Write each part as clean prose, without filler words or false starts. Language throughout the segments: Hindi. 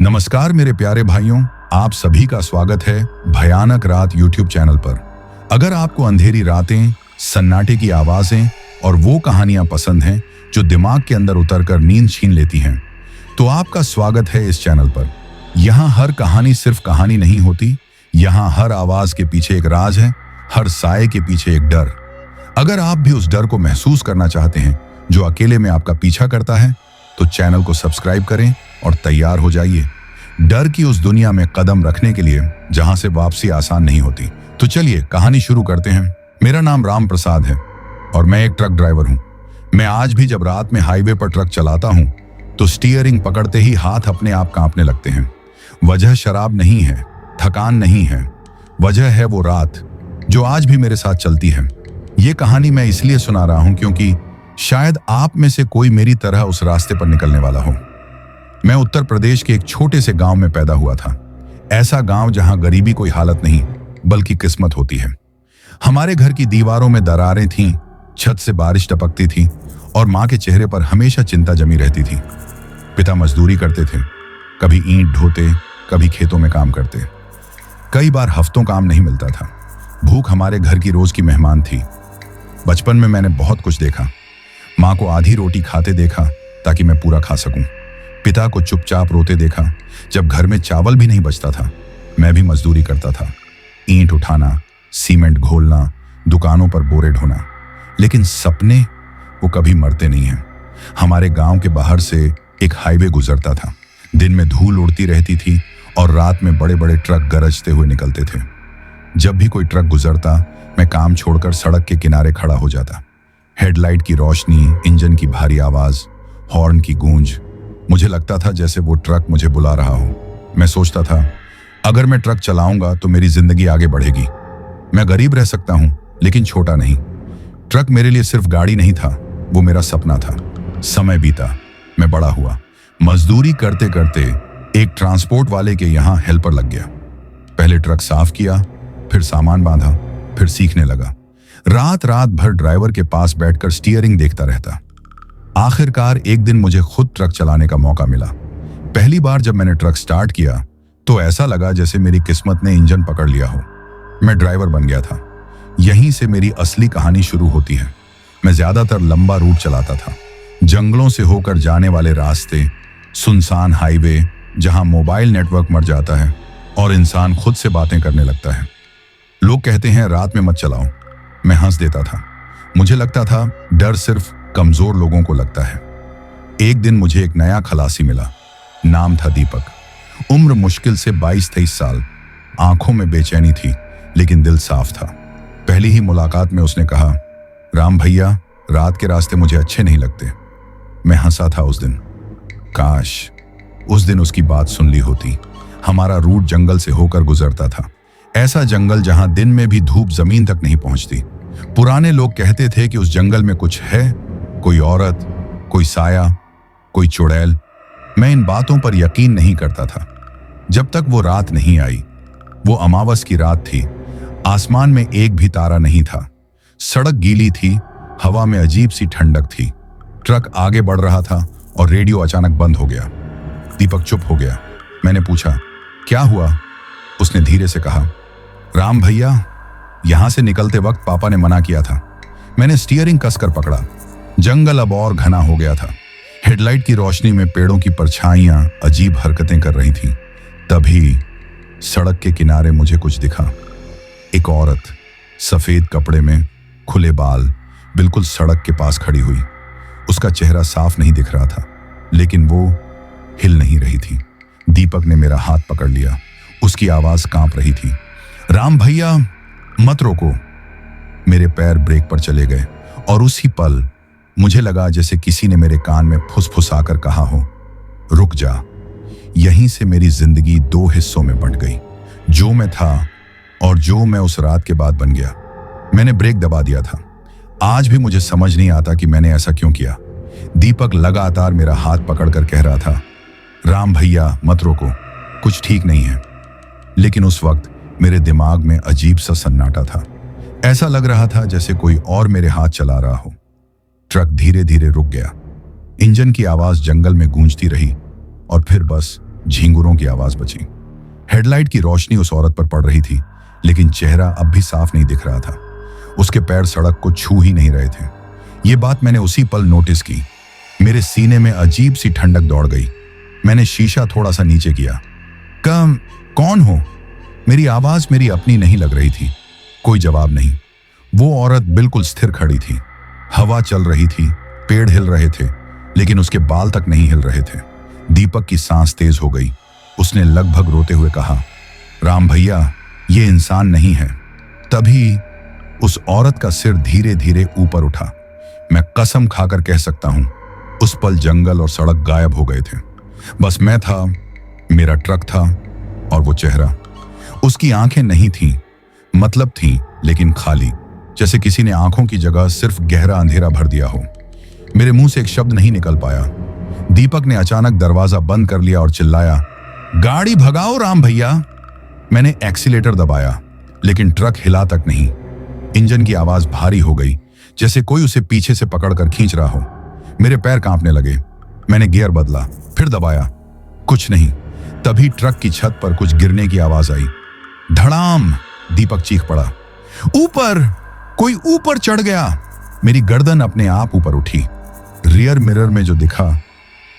नमस्कार मेरे प्यारे भाइयों, आप सभी का स्वागत है भयानक रात यूट्यूब चैनल पर। अगर आपको अंधेरी रातें, सन्नाटे की आवाजें और वो कहानियां पसंद हैं जो दिमाग के अंदर उतरकर नींद छीन लेती हैं, तो आपका स्वागत है इस चैनल पर। यहाँ हर कहानी सिर्फ कहानी नहीं होती, यहाँ हर आवाज के पीछे एक राज है, हर साए के पीछे एक डर। अगर आप भी उस डर को महसूस करना चाहते हैं जो अकेले में आपका पीछा करता है, तो चैनल को सब्सक्राइब करें और तैयार हो जाइए डर की उस दुनिया में कदम रखने के लिए जहां से वापसी आसान नहीं होती। तो चलिए कहानी शुरू करते हैं। मेरा नाम राम प्रसाद है और मैं एक ट्रक ड्राइवर हूं। मैं आज भी जब रात में हाईवे पर ट्रक चलाता हूं तो स्टीयरिंग पकड़ते ही हाथ अपने आप कांपने लगते हैं। वजह शराब नहीं है, थकान नहीं है, वजह है वो रात जो आज भी मेरे साथ चलती है। ये कहानी मैं इसलिए सुना रहा हूं क्योंकि शायद आप में से कोई मेरी तरह उस रास्ते पर निकलने वाला हो। मैं उत्तर प्रदेश के एक छोटे से गांव में पैदा हुआ था। ऐसा गांव जहां गरीबी कोई हालत नहीं बल्कि किस्मत होती है। हमारे घर की दीवारों में दरारें थीं, छत से बारिश टपकती थी और मां के चेहरे पर हमेशा चिंता जमी रहती थी। पिता मजदूरी करते थे, कभी ईंट ढोते, कभी खेतों में काम करते। कई बार हफ्तों काम नहीं मिलता था। भूख हमारे घर की रोज की मेहमान थी। बचपन में मैंने बहुत कुछ देखा। मां को आधी रोटी खाते देखा ताकि मैं पूरा खा सकूं। पिता को चुपचाप रोते देखा जब घर में चावल भी नहीं बचता था। मैं भी मजदूरी करता था, ईंट उठाना, सीमेंट घोलना, दुकानों पर बोरे ढोना। लेकिन सपने वो कभी मरते नहीं हैं। हमारे गांव के बाहर से एक हाईवे गुजरता था। दिन में धूल उड़ती रहती थी और रात में बड़े बड़े ट्रक गरजते हुए निकलते थे। जब भी कोई ट्रक गुजरता, मैं काम छोड़कर सड़क के किनारे खड़ा हो जाता। हेडलाइट की रोशनी, इंजन की भारी आवाज, हॉर्न की गूंज, मुझे लगता था जैसे वो ट्रक मुझे बुला रहा हो। मैं सोचता था अगर मैं ट्रक चलाऊंगा तो मेरी जिंदगी आगे बढ़ेगी। मैं गरीब रह सकता हूं लेकिन छोटा नहीं। ट्रक मेरे लिए सिर्फ गाड़ी नहीं था, वो मेरा सपना था। समय बीता, मैं बड़ा हुआ। मजदूरी करते करते एक ट्रांसपोर्ट वाले के यहाँ हेल्पर लग गया। पहले ट्रक साफ किया, फिर सामान बांधा, फिर सीखने लगा। रात रात भर ड्राइवर के पास बैठकर स्टीयरिंग देखता रहता। आखिरकार एक दिन मुझे खुद ट्रक चलाने का मौका मिला। पहली बार जब मैंने ट्रक स्टार्ट किया तो ऐसा लगा जैसे मेरी किस्मत ने इंजन पकड़ लिया हो। मैं ड्राइवर बन गया था। यहीं से मेरी असली कहानी शुरू होती है। मैं ज्यादातर लंबा रूट चलाता था, जंगलों से होकर जाने वाले रास्ते, सुनसान हाईवे जहां मोबाइल नेटवर्क मर जाता है और इंसान खुद से बातें करने लगता है। लोग कहते हैं रात में मत चलाओ। मैं हंस देता था। मुझे लगता था डर सिर्फ कमजोर लोगों को लगता है। एक दिन मुझे एक नया खलासी मिला। नाम था दीपक। उम्र मुश्किल से 22-23 साल। आंखों में बेचैनी थी लेकिन दिल साफ था। पहली ही मुलाकात में उसने कहा, राम भैया, रात के रास्ते मुझे अच्छे नहीं लगते। मैं हंसा था उस दिन। काश उस दिन उसकी बात सुन ली होती। हमारा रूट जंगल से होकर गुजरता था। ऐसा जंगल जहां दिन में भी धूप जमीन तक नहीं पहुंचती। पुराने लोग कहते थे कि उस जंगल में कुछ है, कोई औरत, कोई साया, कोई चुड़ैल। मैं इन बातों पर यकीन नहीं करता था जब तक वो रात नहीं आई। वो अमावस की रात थी। आसमान में एक भी तारा नहीं था। सड़क गीली थी, हवा में अजीब सी ठंडक थी। ट्रक आगे बढ़ रहा था और रेडियो अचानक बंद हो गया। दीपक चुप हो गया। मैंने पूछा, क्या हुआ? उसने धीरे से कहा, राम भैया, यहां से निकलते वक्त पापा ने मना किया था। मैंने स्टीयरिंग कसकर पकड़ा। जंगल अब और घना हो गया था। हेडलाइट की रोशनी में पेड़ों की परछाइयां अजीब हरकतें कर रही थीं। तभी सड़क के किनारे मुझे कुछ दिखा। एक औरत, सफेद कपड़े में, खुले बाल, बिल्कुल सड़क के पास खड़ी हुई। उसका चेहरा साफ नहीं दिख रहा था लेकिन वो हिल नहीं रही थी। दीपक ने मेरा हाथ पकड़ लिया। उसकी आवाज कांप रही थी, राम भैया मत रोको। मेरे पैर ब्रेक पर चले गए और उसी पल मुझे लगा जैसे किसी ने मेरे कान में फुसफुसाकर कहा हो, रुक जा। यहीं से मेरी जिंदगी दो हिस्सों में बंट गई, जो मैं था और जो मैं उस रात के बाद बन गया। मैंने ब्रेक दबा दिया था। आज भी मुझे समझ नहीं आता कि मैंने ऐसा क्यों किया। दीपक लगातार मेरा हाथ पकड़कर कह रहा था, राम भैया मत रोको, कुछ ठीक नहीं है। लेकिन उस वक्त मेरे दिमाग में अजीब सा सन्नाटा था। ऐसा लग रहा था जैसे कोई और मेरे हाथ चला रहा हो। ट्रक धीरे धीरे रुक गया। इंजन की आवाज जंगल में गूंजती रही और फिर बस झींगुरों की आवाज बची। हेडलाइट की रोशनी उस औरत पर पड़ रही थी, लेकिन चेहरा अब भी साफ नहीं दिख रहा था। उसके पैर सड़क को छू ही नहीं रहे थे। ये बात मैंने उसी पल नोटिस की। मेरे सीने में अजीब सी ठंडक दौड़ गई। मैंने शीशा थोड़ा सा नीचे किया। कौन हो? मेरी आवाज मेरी अपनी नहीं लग रही थी। कोई जवाब नहीं। वो औरत बिल्कुल स्थिर खड़ी थी। हवा चल रही थी, पेड़ हिल रहे थे, लेकिन उसके बाल तक नहीं हिल रहे थे। दीपक की सांस तेज हो गई। उसने लगभग रोते हुए कहा, राम भैया, ये इंसान नहीं है। तभी उस औरत का सिर धीरे धीरे ऊपर उठा। मैं कसम खाकर कह सकता हूं, उस पल जंगल और सड़क गायब हो गए थे। बस मैं था, मेरा ट्रक था और वो चेहरा। उसकी आंखें नहीं थीं, मतलब थीं लेकिन खाली, जैसे किसी ने आंखों की जगह सिर्फ गहरा अंधेरा भर दिया हो। मेरे मुंह से एक शब्द नहीं निकल पाया। दीपक ने अचानक दरवाजा बंद कर लिया और चिल्लाया, गाड़ी भगाओ राम भैया। मैंने एक्सीलेटर दबाया, लेकिन ट्रक हिला तक नहीं। इंजन की आवाज भारी हो गई, जैसे कोई उसे पीछे से पकड़कर खींच रहा हो। मेरे पैर कांपने लगे। मैंने गियर बदला, फिर दबाया, कुछ नहीं। तभी ट्रक की छत पर कुछ गिरने की आवाज आई। धड़ाम! दीपक चीख पड़ा, ऊपर! कोई ऊपर चढ़ गया! मेरी गर्दन अपने आप ऊपर उठी। रियर मिरर में जो दिखा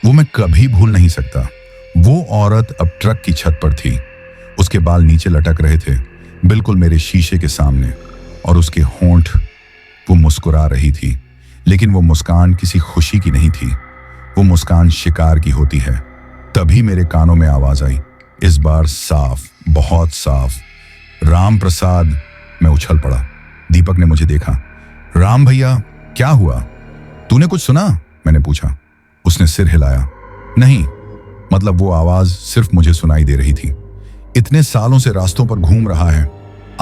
वो मैं कभी भूल नहीं सकता। वो औरत अब ट्रक की छत पर थी। उसके बाल नीचे लटक रहे थे, बिल्कुल मेरे शीशे के सामने, और उसके होंठ, वो मुस्कुरा रही थी। लेकिन वो मुस्कान किसी खुशी की नहीं थी। वो मुस्कान शिकार की होती है। तभी मेरे कानों में आवाज आई, इस बार साफ, बहुत साफ, राम प्रसाद। मैं उछल पड़ा। दीपक ने मुझे देखा। राम भैया, क्या हुआ? तूने कुछ सुना? मैंने पूछा। उसने सिर हिलाया। नहीं, मतलब वो आवाज सिर्फ मुझे सुनाई दे रही थी। इतने सालों से रास्तों पर घूम रहा है,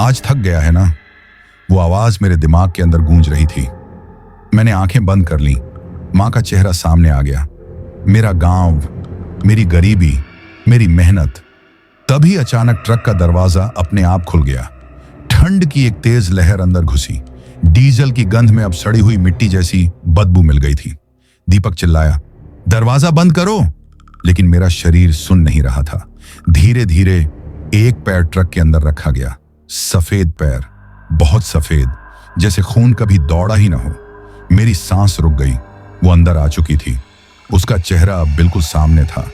आज थक गया है ना? वो आवाज मेरे दिमाग के अंदर गूंज रही थी। मैंने आंखें बंद कर ली। मां का चेहरा सामने आ गया। मेरा गांव, मेरी गरीबी, मेरी मेहनत। तभी अचानक ट्रक का दरवाजा अपने आप खुल गया। ठंड की एक तेज लहर अंदर घुसी। डीजल की गंध में अब सड़ी हुई मिट्टी जैसी बदबू मिल गई थी। दीपक चिल्लाया, दरवाजा बंद करो! लेकिन मेरा शरीर सुन नहीं रहा था। धीरे धीरे एक पैर ट्रक के अंदर रखा गया। सफेद पैर, बहुत सफेद, जैसे खून कभी दौड़ा ही ना हो। मेरी सांस रुक गई। वो अंदर आ चुकी थी। उसका चेहरा अब बिल्कुल सामने था,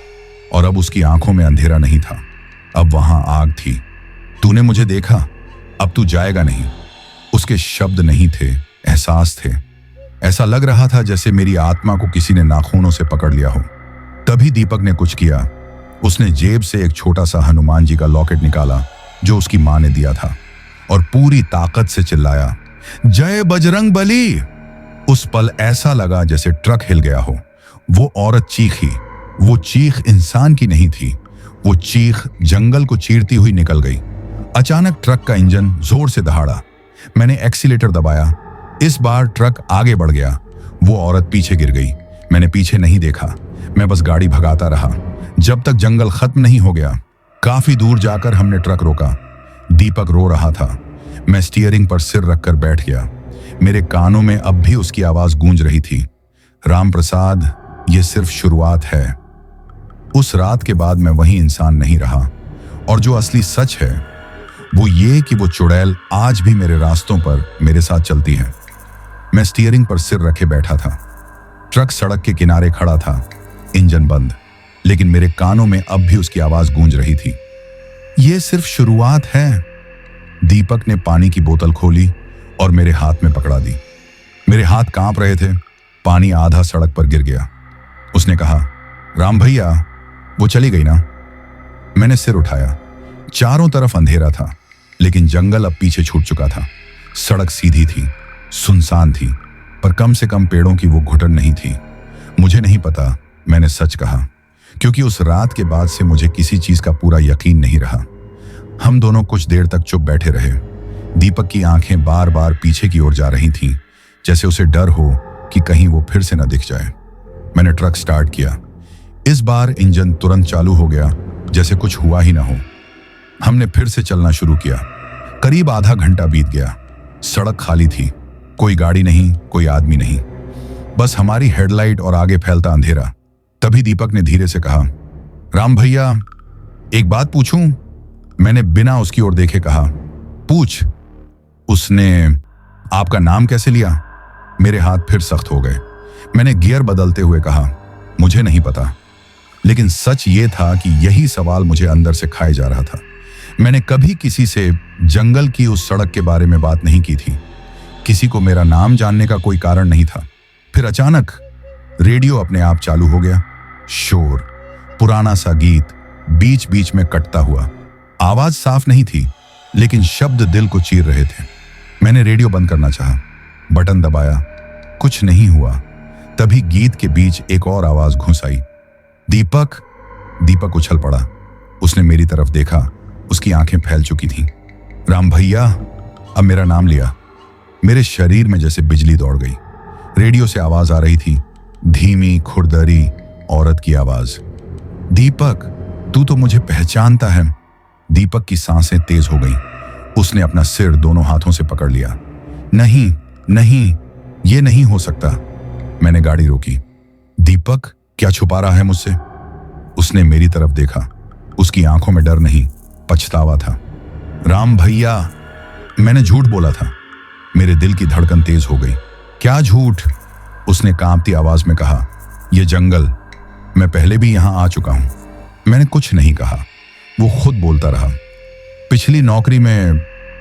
और अब उसकी आंखों में अंधेरा नहीं था, अब वहां आग थी। तूने मुझे देखा, अब तू जाएगा नहीं। उसके शब्द नहीं थे, एहसास थे। ऐसा लग रहा था जैसे मेरी आत्मा को किसी ने नाखूनों से पकड़ लिया हो। तभी दीपक ने कुछ किया। उसने जेब से एक छोटा सा हनुमान जी का लॉकेट निकाला, जो उसकी मां ने दिया था, और पूरी ताकत से चिल्लाया, जय बजरंग बली! उस पल ऐसा लगा जैसे ट्रक हिल गया हो। वो औरत चीखी। वो चीख इंसान की नहीं थी। वो चीख जंगल को चीरती हुई निकल गई। अचानक ट्रक का इंजन जोर से दहाड़ा। मैंने एक्सीलेटर दबाया। इस बार ट्रक आगे बढ़ गया। वो औरत पीछे गिर गई। मैंने पीछे नहीं देखा। मैं बस गाड़ी भगाता रहा, जब तक जंगल खत्म नहीं हो गया। काफी दूर जाकर हमने ट्रक रोका। दीपक रो रहा था। मैं स्टीयरिंग पर सिर रखकर बैठ गया। मेरे कानों में अब भी उसकी आवाज गूंज रही थी, राम प्रसाद, ये सिर्फ शुरुआत है। उस रात के बाद मैं वही इंसान नहीं रहा, और जो असली सच है वो ये कि वो चुड़ैल आज भी मेरे रास्तों पर मेरे साथ चलती है। मैं स्टीयरिंग पर सिर रखे बैठा था। ट्रक सड़क के किनारे खड़ा था, इंजन बंद, लेकिन मेरे कानों में अब भी उसकी आवाज गूंज रही थी। ये सिर्फ शुरुआत है। दीपक ने पानी की बोतल खोली और मेरे हाथ में पकड़ा दी। मेरे हाथ कांप रहे थे। पानी आधा सड़क पर गिर गया। उसने कहा, राम भैया, वो चली गई ना? मैंने सिर उठाया। चारों तरफ अंधेरा था, लेकिन जंगल अब पीछे छूट चुका था। सड़क सीधी थी, सुनसान थी, पर कम से कम पेड़ों की वो घुटन नहीं थी। मुझे नहीं पता मैंने सच कहा, क्योंकि उस रात के बाद से मुझे किसी चीज का पूरा यकीन नहीं रहा। हम दोनों कुछ देर तक चुप बैठे रहे। दीपक की आंखें बार बार पीछे की ओर जा रही थीं, जैसे उसे डर हो कि कहीं वो फिर से न दिख जाए। मैंने ट्रक स्टार्ट किया। इस बार इंजन तुरंत चालू हो गया, जैसे कुछ हुआ ही ना हो। हमने फिर से चलना शुरू किया। करीब आधा घंटा बीत गया। सड़क खाली थी, कोई गाड़ी नहीं, कोई आदमी नहीं, बस हमारी हेडलाइट और आगे फैलता अंधेरा। तभी दीपक ने धीरे से कहा, राम भैया, एक बात पूछूं? मैंने बिना उसकी ओर देखे कहा। पूछ। उसने आपका नाम कैसे लिया? मेरे हाथ फिर सख्त हो गए। मैंने गियर बदलते हुए कहा, मुझे नहीं पता। लेकिन सच ये था कि यही सवाल मुझे अंदर से खाए जा रहा था। मैंने कभी किसी से जंगल की उस सड़क के बारे में बात नहीं की थी। किसी को मेरा नाम जानने का कोई कारण नहीं था। फिर अचानक रेडियो अपने आप चालू हो गया। शोर, पुराना सा गीत, बीच बीच में कटता हुआ। आवाज साफ नहीं थी, लेकिन शब्द दिल को चीर रहे थे। मैंने रेडियो बंद करना चाहा, बटन दबाया, कुछ नहीं हुआ। तभी गीत के बीच एक और आवाज घुस आई, दीपक। दीपक उछल पड़ा। उसने मेरी तरफ देखा। उसकी आंखें फैल चुकी थीं। राम भैया, अब मेरा नाम लिया। मेरे शरीर में जैसे बिजली दौड़ गई। रेडियो से आवाज आ रही थी, धीमी, खुरदरी औरत की आवाज। दीपक, तू तो मुझे पहचानता है। दीपक की सांसें तेज हो गईं। उसने अपना सिर दोनों हाथों से पकड़ लिया। नहीं नहीं, ये नहीं हो सकता। मैंने गाड़ी रोकी। दीपक, क्या छुपा रहा है मुझसे? उसने मेरी तरफ देखा। उसकी आंखों में डर नहीं, पछतावा था। राम भैया, मैंने झूठ बोला था। मेरे दिल की धड़कन तेज हो गई। क्या झूठ? उसने कांपती आवाज में कहा, यह जंगल, मैं पहले भी यहां आ चुका हूं। मैंने कुछ नहीं कहा। वो खुद बोलता रहा। पिछली नौकरी में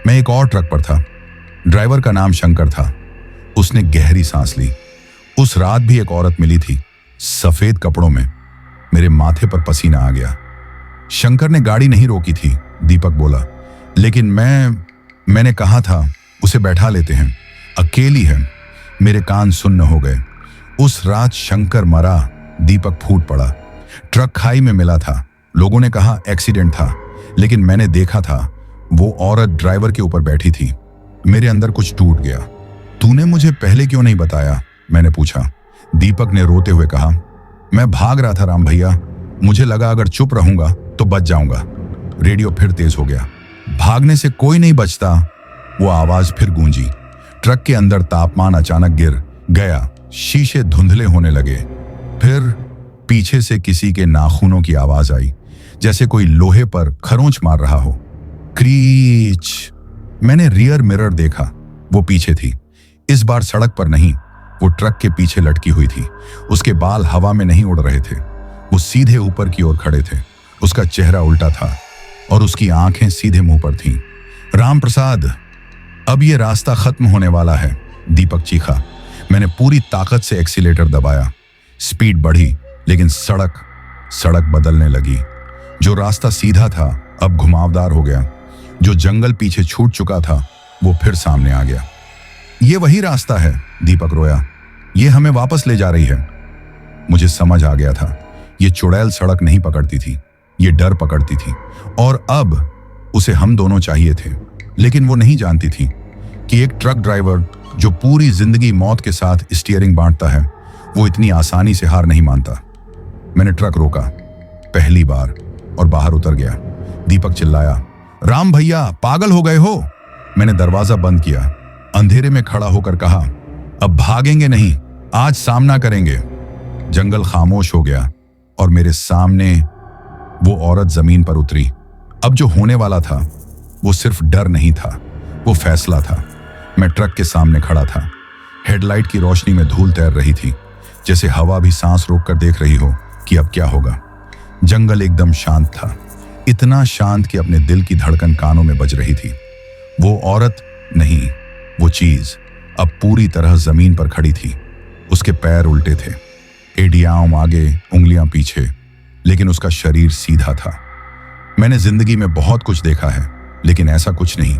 मैं एक और ट्रक पर था। ड्राइवर का नाम शंकर था। उसने गहरी सांस ली। उस रात भी एक औरत मिली थी, सफेद कपड़ों में। मेरे माथे पर पसीना आ गया। शंकर ने गाड़ी नहीं रोकी थी, दीपक बोला। लेकिन मैंने कहा था उसे बैठा लेते हैं, अकेली है। मेरे कान सुन्न हो गए। उस रात शंकर मरा, दीपक फूट पड़ा। ट्रक खाई में मिला था। लोगों ने कहा एक्सीडेंट था, लेकिन मैंने देखा था वो औरत ड्राइवर के ऊपर बैठी थी। मेरे अंदर कुछ टूट गया। तूने मुझे पहले क्यों नहीं बताया? मैंने पूछा। दीपक ने रोते हुए कहा, मैं भाग रहा था राम भैया। मुझे लगा अगर चुप रहूंगा तो बच जाऊंगा। रेडियो फिर तेज हो गया। भागने से कोई नहीं बचता। वो आवाज फिर गूंजी। ट्रक के अंदर तापमान अचानक गिर गया। शीशे धुंधले होने लगे। फिर पीछे से किसी के नाखूनों की आवाज आई, जैसे कोई लोहे पर खरोंच मार रहा हो। क्रीच। मैंने रियर मिरर देखा। वो पीछे थी। इस बार सड़क पर नहीं, वो ट्रक के पीछे लटकी हुई थी। उसके बाल हवा में नहीं उड़ रहे थे। वो सीधे ऊपर की ओर खड़े थे। उसका चेहरा उल्टा था और उसकी आंखें सीधे मुंह पर थीं। राम प्रसाद, अब ये रास्ता खत्म होने वाला है, दीपक चीखा। मैंने पूरी ताकत से एक्सीलेटर दबाया। स्पीड बढ़ी, लेकिन सड़क बदलने लगी। जो रास्ता सीधा था अब घुमावदार हो गया। जो जंगल पीछे छूट चुका था वो फिर सामने आ गया। ये वही रास्ता है, दीपक रोया। ये हमें वापस ले जा रही है। मुझे समझ आ गया था, ये चुड़ैल सड़क नहीं पकड़ती थी, ये डर पकड़ती थी। और अब उसे हम दोनों चाहिए थे। लेकिन वो नहीं जानती थी कि एक ट्रक ड्राइवर जो पूरी जिंदगी मौत के साथ स्टीयरिंग बांटता है, वो इतनी आसानी से हार नहीं मानता। मैंने ट्रक रोका, पहली बार, और बाहर उतर गया। दीपक चिल्लाया, राम भैया, पागल हो गए हो? मैंने दरवाजा बंद किया। अंधेरे में खड़ा होकर कहा, अब भागेंगे नहीं, आज सामना करेंगे। जंगल खामोश हो गया और मेरे सामने वो औरत जमीन पर उतरी। अब जो होने वाला था वो सिर्फ डर नहीं था, वो फैसला था। मैं ट्रक के सामने खड़ा था। हेडलाइट की रोशनी में धूल तैर रही थी, जैसे हवा भी सांस रोककर देख रही हो कि अब क्या होगा। जंगल एकदम शांत था, इतना शांत कि अपने दिल की धड़कन कानों में बज रही थी। वो औरत नहीं, वो चीज अब पूरी तरह जमीन पर खड़ी थी। उसके पैर उल्टे थे, एडियाम आगे, उंगलियां पीछे, लेकिन उसका शरीर सीधा था। मैंने जिंदगी में बहुत कुछ देखा है, लेकिन ऐसा कुछ नहीं।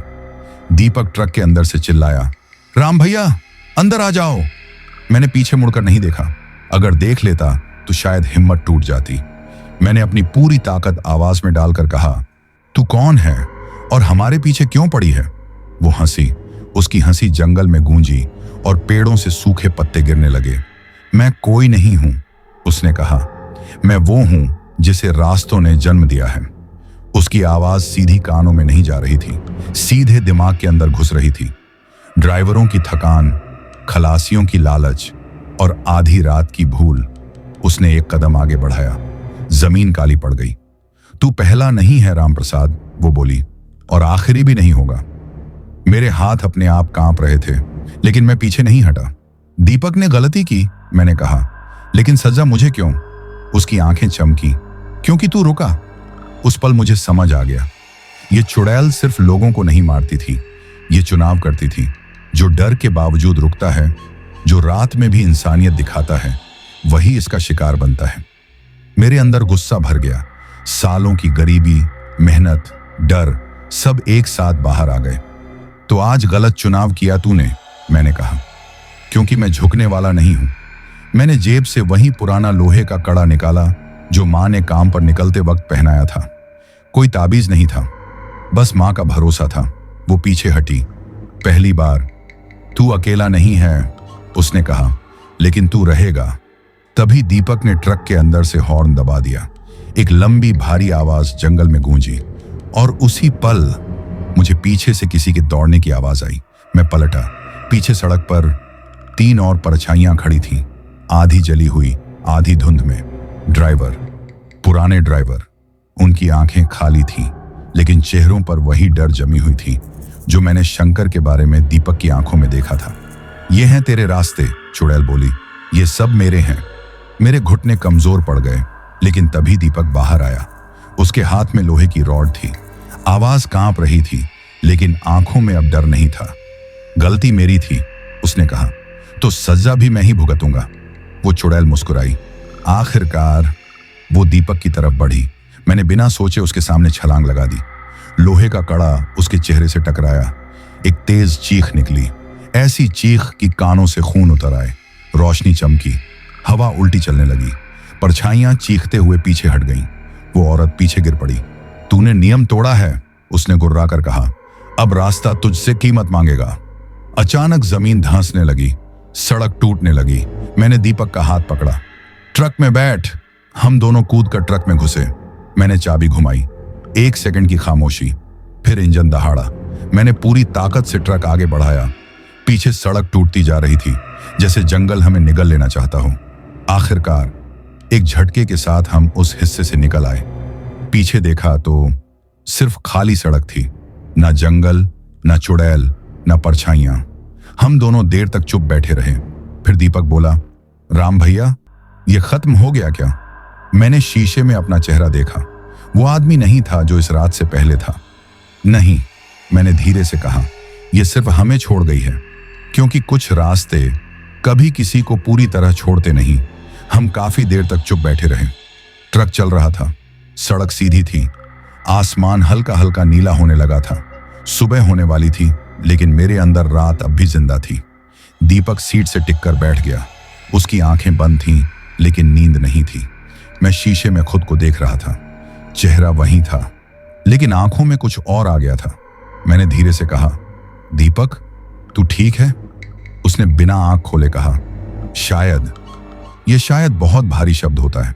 दीपक ट्रक के अंदर से चिल्लाया, राम भैया, अंदर आ जाओ। मैंने पीछे मुड़कर नहीं देखा। अगर देख लेता तो शायद हिम्मत टूट जाती। मैंने अपनी पूरी ताकत आवाज में डालकर कहा, तू कौन है और हमारे पीछे क्यों पड़ी है? वो हंसी। उसकी हंसी जंगल में गूंजी और पेड़ों से सूखे पत्ते गिरने लगे। मैं कोई नहीं हूं, उसने कहा। मैं वो हूं जिसे रास्तों ने जन्म दिया है। उसकी आवाज सीधी कानों में नहीं जा रही थी, सीधे दिमाग के अंदर घुस रही थी। ड्राइवरों की थकान, खलासियों की लालच और आधी रात की भूल। उसने एक कदम आगे बढ़ाया। जमीन काली पड़ गई। तू पहला नहीं है राम प्रसाद, वो बोली, और आखिरी भी नहीं होगा। मेरे हाथ अपने आप कांप रहे थे, लेकिन मैं पीछे नहीं हटा। दीपक ने गलती की, मैंने कहा, लेकिन सजा मुझे क्यों? उसकी आंखें चमकी। क्योंकि तू रुका। उस पल मुझे समझ आ गया, ये चुड़ैल सिर्फ लोगों को नहीं मारती थी, ये चुनाव करती थी। जो डर के बावजूद रुकता है, जो रात में भी इंसानियत दिखाता है, वही इसका शिकार बनता है। मेरे अंदर गुस्सा भर गया। सालों की गरीबी, मेहनत, डर सब एक साथ बाहर आ गए। तो आज गलत चुनाव किया तूने, मैंने कहा, क्योंकि मैं झुकने वाला नहीं हूं। मैंने जेब से वही पुराना लोहे का कड़ा निकाला जो मां ने काम पर निकलते वक्त पहनाया था। कोई ताबीज नहीं था, बस मां का भरोसा था। वो पीछे हटी। पहली बार, तू अकेला नहीं है, उसने कहा, लेकिन तू रहेगा। तभी दीपक ने ट्रक के अंदर से हॉर्न दबा दिया। एक लंबी भारी आवाज जंगल में गूंजी, और उसी पल मुझे पीछे से किसी के दौड़ने की आवाज आई। मैं पलटा। पीछे सड़क पर 3 और परछाइयां खड़ी थीं, आधी जली हुई, आधी धुंध में। ड्राइवर, पुराने ड्राइवर। उनकी आंखें खाली थीं, लेकिन चेहरों पर वही डर जमी हुई थी जो मैंने शंकर के बारे में दीपक की आंखों में देखा था। ये हैं तेरे रास्ते, चुड़ैल बोली, ये सब मेरे हैं। मेरे घुटने कमजोर पड़ गए, लेकिन तभी दीपक बाहर आया। उसके हाथ में लोहे की रॉड थी। आवाज कांप रही थी, लेकिन आंखों में अब डर नहीं था। गलती मेरी थी, उसने कहा, तो सजा भी मैं ही भुगतूंगा। वो चुड़ैल मुस्कुराई। आखिरकार वो दीपक की तरफ बढ़ी। मैंने बिना सोचे उसके सामने छलांग लगा दी। लोहे का कड़ा उसके चेहरे से टकराया। एक तेज चीख निकली, ऐसी चीख कि कानों से खून उतर आए। रोशनी चमकी, हवा उल्टी चलने लगी। परछाइयां चीखते हुए पीछे हट गईं। वो औरत पीछे गिर पड़ी। तूने नियम तोड़ा है, उसने गुर्रा कर कहा। अब रास्ता तुझसे कीमत मांगेगा। अचानक जमीन धंसने लगी, सड़क टूटने लगी। मैंने दीपक का हाथ पकड़ा। ट्रक में बैठ। हम दोनों कूद कर ट्रक में घुसे। मैंने चाबी घुमाई। 1 सेकंड की खामोशी, फिर इंजन दहाड़ा। मैंने पूरी ताकत से ट्रक आगे बढ़ाया। पीछे सड़क टूटती जा रही थी, जैसे जंगल हमें निगल लेना चाहता हो। आखिरकार एक झटके के साथ हम उस हिस्से से निकल आए। पीछे देखा तो सिर्फ खाली सड़क थी, ना जंगल, ना चुड़ैल, ना परछाइयां। हम दोनों देर तक चुप बैठे रहे। फिर दीपक बोला, राम भैया, ये खत्म हो गया क्या? मैंने शीशे में अपना चेहरा देखा। वो आदमी नहीं था जो इस रात से पहले था। नहीं, मैंने धीरे से कहा, यह सिर्फ हमें छोड़ गई है, क्योंकि कुछ रास्ते कभी किसी को पूरी तरह छोड़ते नहीं। हम काफी देर तक चुप बैठे रहे। ट्रक चल रहा था, सड़क सीधी थी, आसमान हल्का हल्का नीला होने लगा था। सुबह होने वाली थी, लेकिन मेरे अंदर रात अब भी जिंदा थी। दीपक सीट से टिककर बैठ गया। उसकी आंखें बंद थीं, लेकिन नींद नहीं थी। मैं शीशे में खुद को देख रहा था। चेहरा वही था, लेकिन आंखों में कुछ और आ गया था। मैंने धीरे से कहा, दीपक, तू ठीक है? उसने बिना आंख खोले कहा, शायद। यह शायद बहुत भारी शब्द होता है,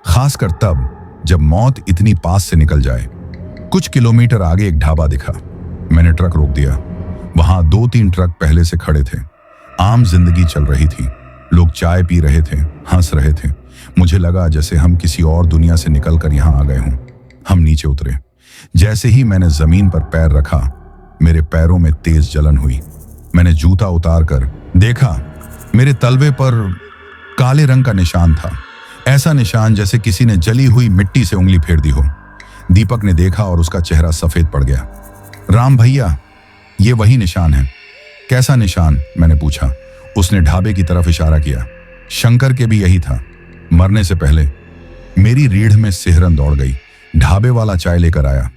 खासकर तब जब मौत इतनी पास से निकल जाए। कुछ किलोमीटर आगे एक ढाबा दिखा। मैंने ट्रक रोक दिया। वहां 2-3 ट्रक पहले से खड़े थे। आम जिंदगी चल रही थी। लोग चाय पी रहे थे, हंस रहे थे। मुझे लगा जैसे हम किसी और दुनिया से निकलकर यहां आ गए हों। हम नीचे उतरे। जैसे ही मैंने जमीन पर पैर रखा, मेरे पैरों में तेज जलन हुई। मैंने जूता उतार कर देखा। मेरे तलवे पर काले रंग का निशान था, ऐसा निशान जैसे किसी ने जली हुई मिट्टी से उंगली फेर दी हो। दीपक ने देखा और उसका चेहरा सफेद पड़ गया। राम भैया, ये वही निशान है। कैसा निशान? मैंने पूछा। उसने ढाबे की तरफ इशारा किया। शंकर के भी यही था। मरने से पहले मेरी रीढ़ में सिहरन दौड़ गई। ढाबे वाला चाय लेकर आया।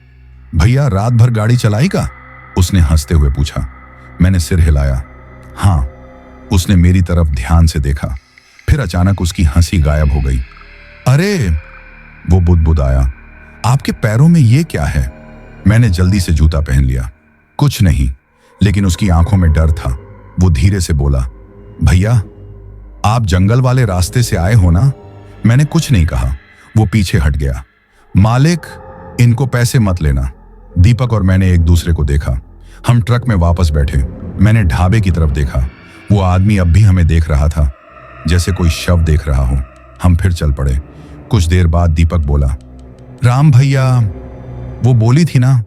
भैया, रात भर गाड़ी चलाई का? उसने हंसते हुए पूछा। मैंने सिर हिलाया। हाँ। उसने मेरी तरफ ध्यान से देखा, फिर अचानक उसकी हंसी गायब हो गई। अरे, वो बुदबुदाया, आपके पैरों में ये क्या है? मैंने जल्दी से जूता पहन लिया। कुछ नहीं, लेकिन उसकी आंखों में डर था। वो धीरे से बोला, भैया, आप जंगल वाले रास्ते से आए हो ना? मैंने कुछ नहीं कहा। वो पीछे हट गया। मालिक, इनको पैसे मत लेना। दीपक और मैंने एक दूसरे को देखा। हम ट्रक में वापस बैठे। मैंने ढाबे की तरफ देखा। वो आदमी अब भी हमें देख रहा था, जैसे कोई शव देख रहा हो। हम फिर चल पड़े। कुछ देर बाद दीपक बोला, राम भैया, वो बोली थी ना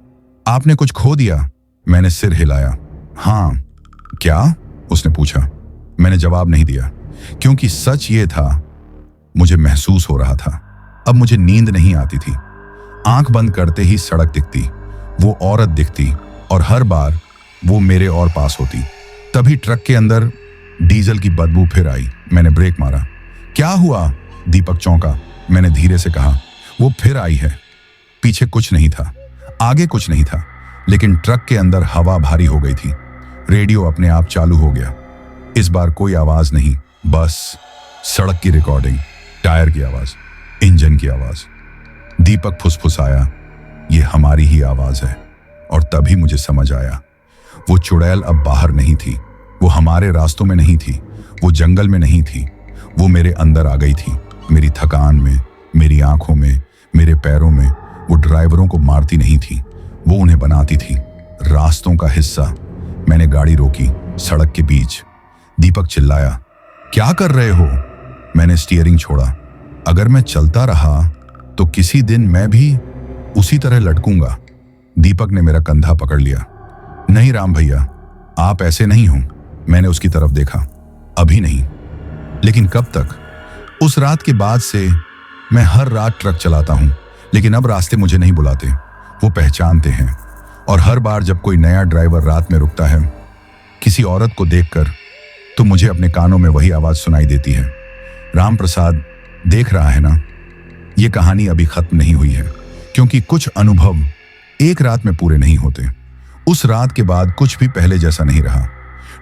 आपने कुछ खो दिया। मैंने सिर हिलाया। हाँ, क्या? उसने पूछा। मैंने जवाब नहीं दिया, क्योंकि सच ये था, मुझे महसूस हो रहा था। अब मुझे नींद नहीं आती थी। आंख बंद करते ही सड़क दिखती, वो औरत दिखती, और हर बार वो मेरे और पास होती। तभी ट्रक के अंदर डीजल की बदबू फिर आई। मैंने ब्रेक मारा। क्या हुआ? दीपक चौंका। मैंने धीरे से कहा, वो फिर आई है। पीछे कुछ नहीं था, आगे कुछ नहीं था, लेकिन ट्रक के अंदर हवा भारी हो गई थी। रेडियो अपने आप चालू हो गया। इस बार कोई आवाज नहीं, बस सड़क की रिकॉर्डिंग, टायर की आवाज, इंजन की आवाज। दीपक फुसफुसाया, ये हमारी ही आवाज है। और तभी मुझे समझ आया, वो चुड़ैल अब बाहर नहीं थी, वो हमारे रास्तों में नहीं थी, वो जंगल में नहीं थी, वो मेरे अंदर आ गई थी। मेरी थकान में, मेरी आंखों में, मेरे पैरों में। वो ड्राइवरों को मारती नहीं थी, वो उन्हें बनाती थी, रास्तों का हिस्सा। मैंने गाड़ी रोकी सड़क के बीच। दीपक चिल्लाया, क्या कर रहे हो? मैंने स्टीयरिंग छोड़ा। अगर मैं चलता रहा तो किसी दिन मैं भी उसी तरह लटकूंगा। दीपक ने मेरा कंधा पकड़ लिया। नहीं राम भैया, आप ऐसे नहीं हो। मैंने उसकी तरफ देखा। अभी नहीं, लेकिन कब तक? उस रात के बाद से मैं हर रात ट्रक चलाता हूं, लेकिन अब रास्ते मुझे नहीं बुलाते, वो पहचानते हैं। और हर बार जब कोई नया ड्राइवर रात में रुकता है किसी औरत को देखकर, तो मुझे अपने कानों में वही आवाज सुनाई देती है, राम प्रसाद देख रहा है ना? ये कहानी अभी खत्म नहीं हुई है, क्योंकि कुछ अनुभव एक रात में पूरे नहीं होते। उस रात के बाद कुछ भी पहले जैसा नहीं रहा।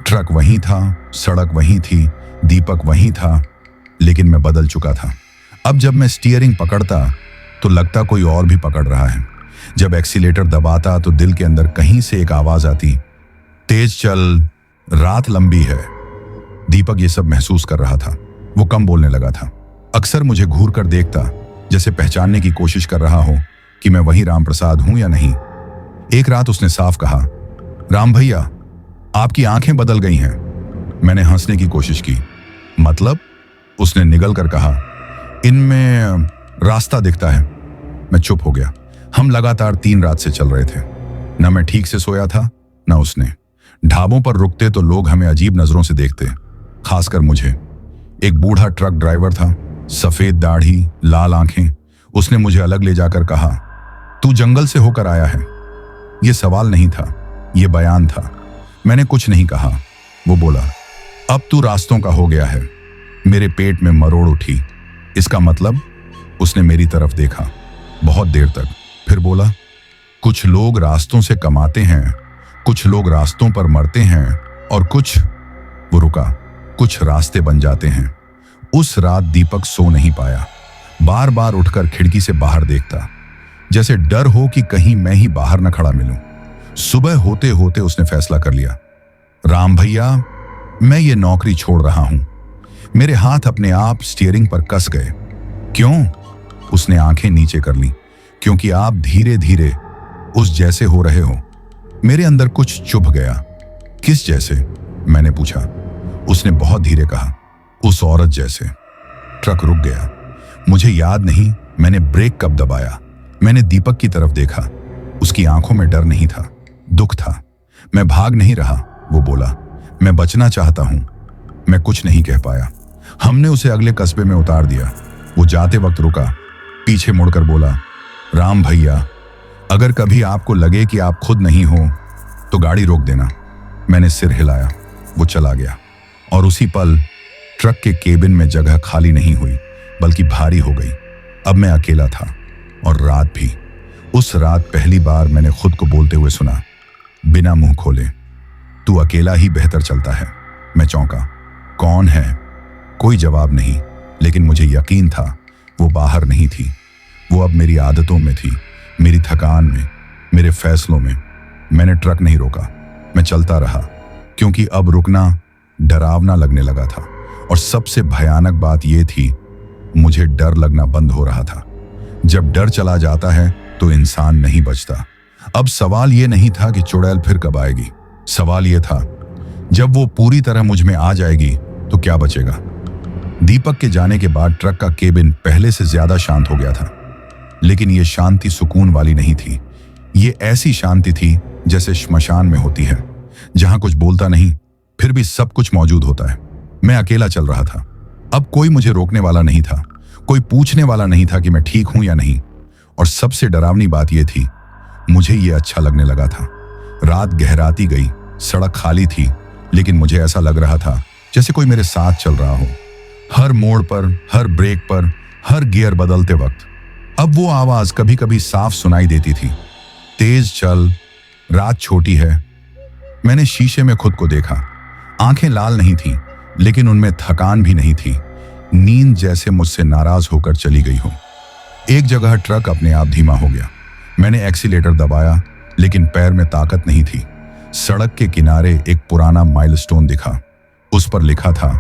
ट्रक वहीं था, सड़क वहीं थी, दीपक वहीं था, लेकिन मैं बदल चुका था। अब जब मैं स्टीयरिंग पकड़ता तो लगता कोई और भी पकड़ रहा है। जब एक्सीलेटर दबाता तो दिल के अंदर कहीं से एक आवाज आती, तेज चल, रात लंबी है। दीपक ये सब महसूस कर रहा था। वो कम बोलने लगा था। अक्सर मुझे घूर कर देखता, जैसे पहचानने की कोशिश कर रहा हो कि मैं वही राम प्रसाद हूं या नहीं। एक रात उसने साफ कहा, राम भैया, आपकी आंखें बदल गई हैं। मैंने हंसने की कोशिश की। मतलब? उसने निगल कर कहा, इनमें रास्ता दिखता है। मैं चुप हो गया। हम लगातार 3 रात से चल रहे थे। न मैं ठीक से सोया था, न उसने। ढाबों पर रुकते तो लोग हमें अजीब नजरों से देखते, खासकर मुझे। एक बूढ़ा ट्रक ड्राइवर था, सफेद दाढ़ी, लाल आंखें। उसने मुझे अलग ले जाकर कहा, तू जंगल से होकर आया है। यह सवाल नहीं था, यह बयान था। मैंने कुछ नहीं कहा। वो बोला, अब तू रास्तों का हो गया है। मेरे पेट में मरोड़ उठी। इसका मतलब? उसने मेरी तरफ देखा बहुत देर तक, फिर बोला, कुछ लोग रास्तों से कमाते हैं, कुछ लोग रास्तों पर मरते हैं, और कुछ, वो रुका, कुछ रास्ते बन जाते हैं। उस रात दीपक सो नहीं पाया। बार बार उठकर खिड़की से बाहर देखता, जैसे डर हो कि कहीं मैं ही बाहर न खड़ा मिलूं। सुबह होते होते उसने फैसला कर लिया, राम भैया, मैं ये नौकरी छोड़ रहा हूं। मेरे हाथ अपने आप स्टीयरिंग पर कस गए। क्यों? उसने आंखें नीचे कर ली। क्योंकि आप धीरे धीरे उस जैसे हो रहे हो। मेरे अंदर कुछ चुभ गया। किस जैसे? मैंने पूछा। उसने बहुत धीरे कहा, उस औरत जैसे। ट्रक रुक गया। मुझे याद नहीं मैंने ब्रेक कब दबाया। मैंने दीपक की तरफ देखा। उसकी आंखों में डर नहीं था, दुख था। मैं भाग नहीं रहा, वो बोला, मैं बचना चाहता हूं। मैं कुछ नहीं कह पाया। हमने उसे अगले कस्बे में उतार दिया। वो जाते वक्त रुका, पीछे मुड़कर बोला, राम भैया, अगर कभी आपको लगे कि आप खुद नहीं हो तो गाड़ी रोक देना। मैंने सिर हिलाया। वो चला गया। और उसी पल ट्रक के केबिन में जगह खाली नहीं हुई, बल्कि भारी हो गई। अब मैं अकेला था, और रात भी। उस रात पहली बार मैंने खुद को बोलते हुए सुना, बिना मुंह खोले, तू अकेला ही बेहतर चलता है। मैं चौंका। कौन है? कोई जवाब नहीं, लेकिन मुझे यकीन था वो बाहर नहीं थी। वो अब मेरी आदतों में थी, मेरी थकान में, मेरे फैसलों में। मैंने ट्रक नहीं रोका, मैं चलता रहा, क्योंकि अब रुकना डरावना लगने लगा था। और सबसे भयानक बात यह थी, मुझे डर लगना बंद हो रहा था। जब डर चला जाता है तो इंसान नहीं बचता। अब सवाल यह नहीं था कि चुड़ैल फिर कब आएगी। सवाल यह था, जब वो पूरी तरह मुझ में आ जाएगी तो क्या बचेगा? दीपक के जाने के बाद ट्रक का केबिन पहले से ज्यादा शांत हो गया था, लेकिन यह शांति सुकून वाली नहीं थी। ये ऐसी शांति थी जैसे श्मशान में होती है, जहां कुछ बोलता नहीं फिर भी सब कुछ मौजूद होता है। मैं अकेला चल रहा था। अब कोई मुझे रोकने वाला नहीं था, कोई पूछने वाला नहीं था कि मैं ठीक हूं या नहीं। और सबसे डरावनी बात यह थी, मुझे यह अच्छा लगने लगा था। रात गहराती गई, सड़क खाली थी, लेकिन मुझे ऐसा लग रहा था जैसे कोई मेरे साथ चल रहा हो, हर मोड़ पर, हर ब्रेक पर, हर गियर बदलते वक्त। अब वो आवाज कभी कभी साफ सुनाई देती थी, तेज चल, रात छोटी है। मैंने शीशे में खुद को देखा। आंखें लाल नहीं थीं, लेकिन उनमें थकान भी नहीं थी। नींद जैसे मुझसे नाराज होकर चली गई हो। एक जगह ट्रक अपने आप धीमा हो गया। मैंने एक्सीलेटर दबाया, लेकिन पैर में ताकत नहीं थी। सड़क के किनारे एक पुराना माइलस्टोन दिखा। उस पर लिखा था,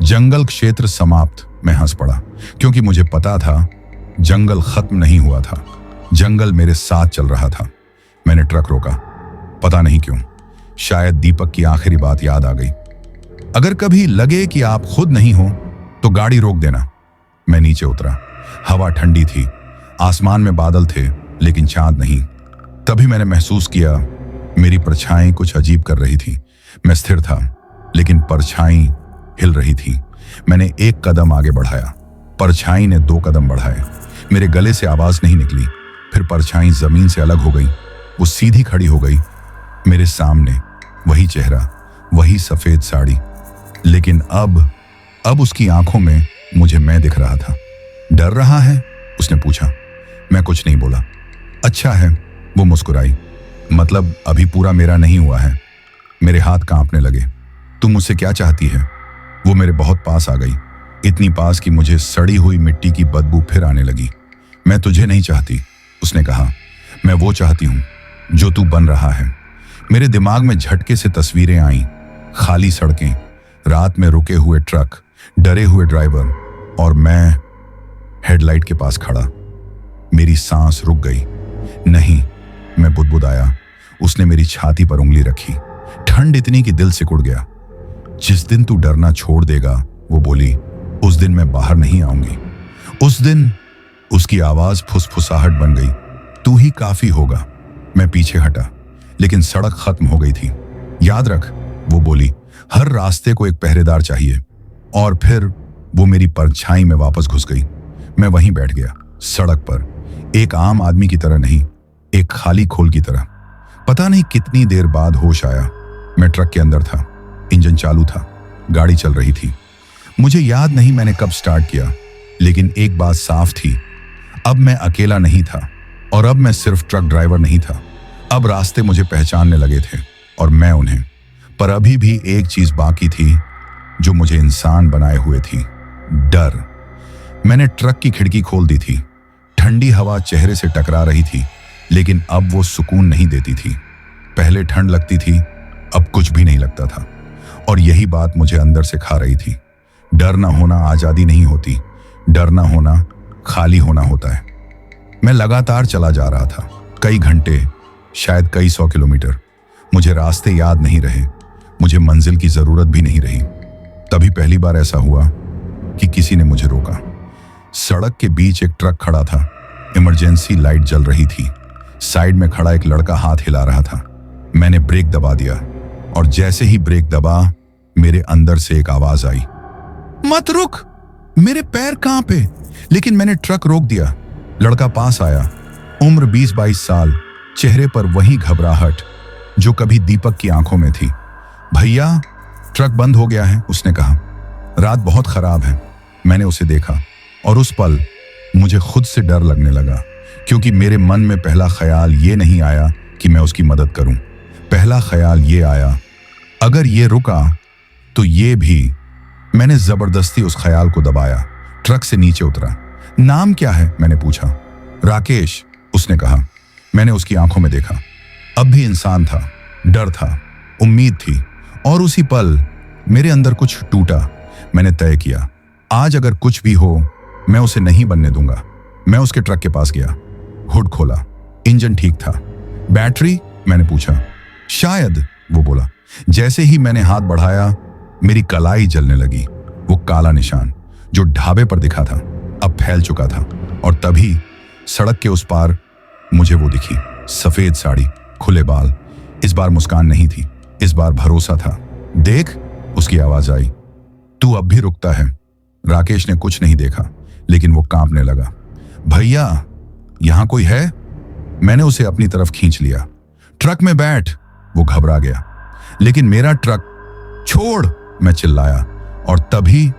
जंगल क्षेत्र समाप्त। मैं हंस पड़ा, क्योंकि मुझे पता था जंगल खत्म नहीं हुआ था, जंगल मेरे साथ चल रहा था। मैंने ट्रक रोका, पता नहीं क्यों, शायद दीपक की आखिरी बात याद आ गई। अगर कभी लगे कि आप खुद नहीं हो तो गाड़ी रोक देना। मैं नीचे उतरा। हवा ठंडी थी, आसमान में बादल थे, लेकिन चांद नहीं। तभी मैंने महसूस किया मेरी परछाई कुछ अजीब कर रही थी। मैं स्थिर था, लेकिन परछाई हिल रही थी। मैंने एक कदम आगे बढ़ाया, परछाई ने 2 कदम बढ़ाए। मेरे गले से आवाज नहीं निकली। फिर परछाई जमीन से अलग हो गई। वो सीधी खड़ी हो गई मेरे सामने, वही चेहरा, वही सफेद साड़ी, लेकिन अब उसकी आंखों में मुझे मैं दिख रहा था। डर रहा है? उसने पूछा। मैं कुछ नहीं बोला। अच्छा है, वो मुस्कुराई। मतलब अभी पूरा मेरा नहीं हुआ है। मेरे हाथ कांपने लगे। तुम मुझसे क्या चाहती है? वो मेरे बहुत पास आ गई, इतनी पास कि मुझे सड़ी हुई मिट्टी की बदबू फिर आने लगी। मैं तुझे नहीं चाहती, उसने कहा। मैं वो चाहती हूं जो तू बन रहा है। मेरे दिमाग में झटके से तस्वीरें आईं, खाली सड़कें, रात में रुके हुए ट्रक, डरे हुए ड्राइवर, और मैं हेडलाइट के पास खड़ा। मेरी सांस रुक गई। नहीं, मैं बुदबुदाया। उसने मेरी छाती पर उंगली रखी। ठंड इतनी कि दिल सिकुड़ गया। जिस दिन तू डरना छोड़ देगा, वो बोली, उस दिन मैं बाहर नहीं आऊंगी। उस दिन। उसकी आवाज फुसफुसाहट बन गई। तू ही काफी होगा। मैं पीछे हटा, लेकिन सड़क खत्म हो गई थी। याद रख, वो बोली, हर रास्ते को एक पहरेदार चाहिए। और फिर वो मेरी परछाई में वापस घुस गई। मैं वहीं बैठ गया, सड़क पर, एक आम आदमी की तरह नहीं, एक खाली खोल की तरह। पता नहीं कितनी देर बाद होश आया। मैं ट्रक के अंदर था, इंजन चालू था, गाड़ी चल रही थी। मुझे याद नहीं मैंने कब स्टार्ट किया, लेकिन एक बात साफ थी, अब मैं अकेला नहीं था, और अब मैं सिर्फ ट्रक ड्राइवर नहीं था। अब रास्ते मुझे पहचानने लगे थे, और मैं उन्हें। पर अभी भी एक चीज बाकी थी जो मुझे इंसान बनाए हुए थी, डर। मैंने ट्रक की खिड़की खोल दी थी। ठंडी हवा चेहरे से टकरा रही थी, लेकिन अब वो सुकून नहीं देती थी। पहले ठंड लगती थी, अब कुछ भी नहीं लगता था। और यही बात मुझे अंदर से खा रही थी। डर ना होना आजादी नहीं होती, डर ना होना खाली होना होता है। मैं लगातार चला जा रहा था, कई घंटे, शायद कई 100 किलोमीटर। मुझे रास्ते याद नहीं रहे, मुझे मंजिल की जरूरत भी नहीं रही। तभी पहली बार ऐसा हुआ कि किसी ने मुझे रोका। सड़क के बीच एक ट्रक खड़ा था, इमरजेंसी लाइट जल रही थी। साइड में खड़ा एक लड़का हाथ हिला रहा था। मैंने ब्रेक दबा दिया, और जैसे ही ब्रेक दबा, मेरे अंदर से एक आवाज आई, मत रुक। मेरे पैर कांपे, लेकिन मैंने ट्रक रोक दिया। लड़का पास आया, उम्र 20-22 साल, चेहरे पर वही घबराहट जो कभी दीपक की आंखों में थी। भैया, ट्रक बंद हो गया है, उसने कहा। रात बहुत खराब है। मैंने उसे देखा, और उस पल मुझे खुद से डर लगने लगा, क्योंकि मेरे मन में पहला ख्याल ये नहीं आया कि मैं उसकी मदद करूं। पहला ख्याल ये आया, अगर ये रुका तो ये भी। मैंने जबरदस्ती उस ख्याल को दबाया, ट्रक से नीचे उतरा। नाम क्या है? मैंने पूछा। राकेश, उसने कहा। मैंने उसकी आंखों में देखा। अब भी इंसान था, डर था, उम्मीद थी, और उसी पल मेरे अंदर कुछ टूटा। मैंने तय किया, आज अगर कुछ भी हो, मैं उसे नहीं बनने दूंगा। मैं उसके ट्रक के पास गया, हुड खोला, इंजन ठीक था। बैटरी? मैंने पूछा। शायद, वो बोला। जैसे ही मैंने हाथ बढ़ाया, मेरी कलाई जलने लगी। वो काला निशान जो ढाबे पर दिखा था अब फैल चुका था। और तभी सड़क के उस पार मुझे वो दिखी, सफेद साड़ी, खुले बाल। इस बार मुस्कान नहीं थी, इस बार भरोसा था। देख, उसकी आवाज आई। तू अब भी रुकता है। राकेश ने कुछ नहीं देखा, लेकिन वो कांपने लगा। भैया, यहां कोई है? मैंने उसे अपनी तरफ खींच लिया। ट्रक में बैठ। वो घबरा गया। लेकिन मेरा ट्रक छोड़, मैं चिल्लाया। और तभी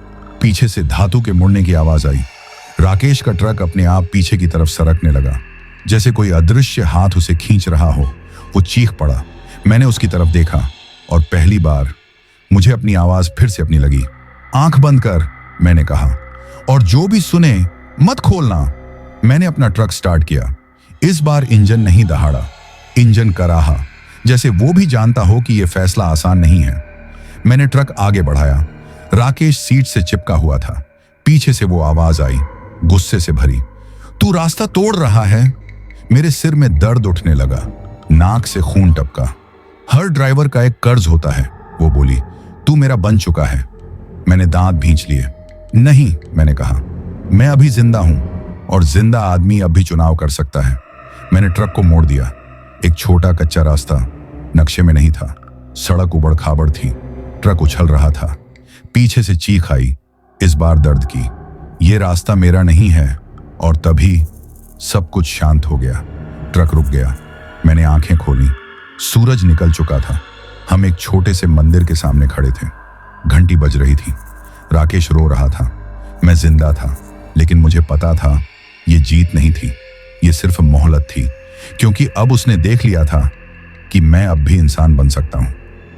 पीछे से धातु के मुड़ने की आवाज आई। राकेश का ट्रक अपने आप पीछे की तरफ सरकने लगा, जैसे कोई अदृश्य हाथ उसे खींच रहा हो। वो चीख पड़ा। मैंने उसकी तरफ देखा और पहली बार मुझे अपनी आवाज फिर से अपनी लगी। आंख बंद कर, मैंने कहा, और जो भी सुने मत खोलना। मैंने अपना ट्रक स्टार्ट किया। इस बार इंजन नहीं दहाड़ा, इंजन कराहा, जैसे वो भी जानता हो कि यह फैसला आसान नहीं है। मैंने ट्रक आगे बढ़ाया। राकेश सीट से चिपका हुआ था। पीछे से वो आवाज आई, गुस्से से भरी। तू रास्ता तोड़ रहा है। मेरे सिर में दर्द उठने लगा, नाक से खून टपका। हर ड्राइवर का एक कर्ज होता है, वो बोली। तू मेरा बन चुका है। मैंने दांत भींच लिए। नहीं, मैंने कहा, मैं अभी जिंदा हूं और जिंदा आदमी अब भी चुनाव कर सकता है। मैंने ट्रक को मोड़ दिया। एक छोटा कच्चा रास्ता, नक्शे में नहीं था। सड़क उबड़ खाबड़ थी। ट्रक उछल रहा था। पीछे से चीख आई, इस बार दर्द की। ये रास्ता मेरा नहीं है। और तभी सब कुछ शांत हो गया। ट्रक रुक गया। मैंने आंखें खोली। सूरज निकल चुका था। हम एक छोटे से मंदिर के सामने खड़े थे। घंटी बज रही थी। राकेश रो रहा था। मैं जिंदा था, लेकिन मुझे पता था ये जीत नहीं थी, ये सिर्फ मोहलत थी। क्योंकि अब उसने देख लिया था कि मैं अब भी इंसान बन सकता हूं,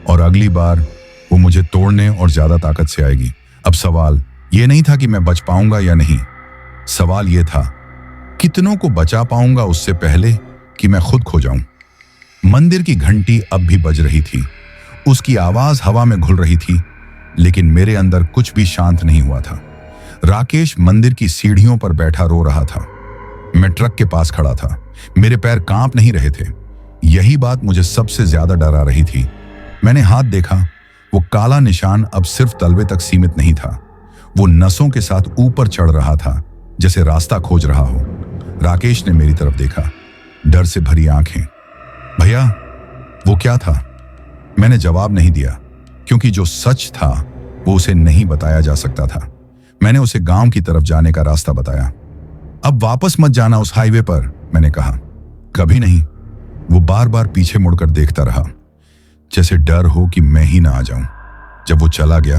और अगली बार वो मुझे तोड़ने और ज्यादा ताकत से आएगी। अब सवाल ये नहीं था कि मैं बच पाऊंगा या नहीं। सवाल ये था, कितनों को बचा पाऊंगा उससे पहले कि मैं खुद खो जाऊं। मंदिर की घंटी अब भी बज रही थी। उसकी आवाज हवा में घुल रही थी, लेकिन मेरे अंदर कुछ भी शांत नहीं हुआ था। राकेश मंदिर की सीढ़ियों पर बैठा रो रहा था। मैं ट्रक के पास खड़ा था। मेरे पैर कांप नहीं रहे थे। यही बात मुझे सबसे ज्यादा डरा रही थी। मैंने हाथ देखा। वो काला निशान अब सिर्फ तलवे तक सीमित नहीं था। वो नसों के साथ ऊपर चढ़ रहा था, जैसे रास्ता खोज रहा हो। राकेश ने मेरी तरफ देखा, डर से भरी आंखें। भैया, वो क्या था? मैंने जवाब नहीं दिया, क्योंकि जो सच था वो उसे नहीं बताया जा सकता था। मैंने उसे गांव की तरफ जाने का रास्ता बताया। अब वापस मत जाना उस हाईवे पर, मैंने कहा। कभी नहीं। वो बार बार पीछे मुड़कर देखता रहा, जैसे डर हो कि मैं ही ना आ जाऊं। जब वो चला गया,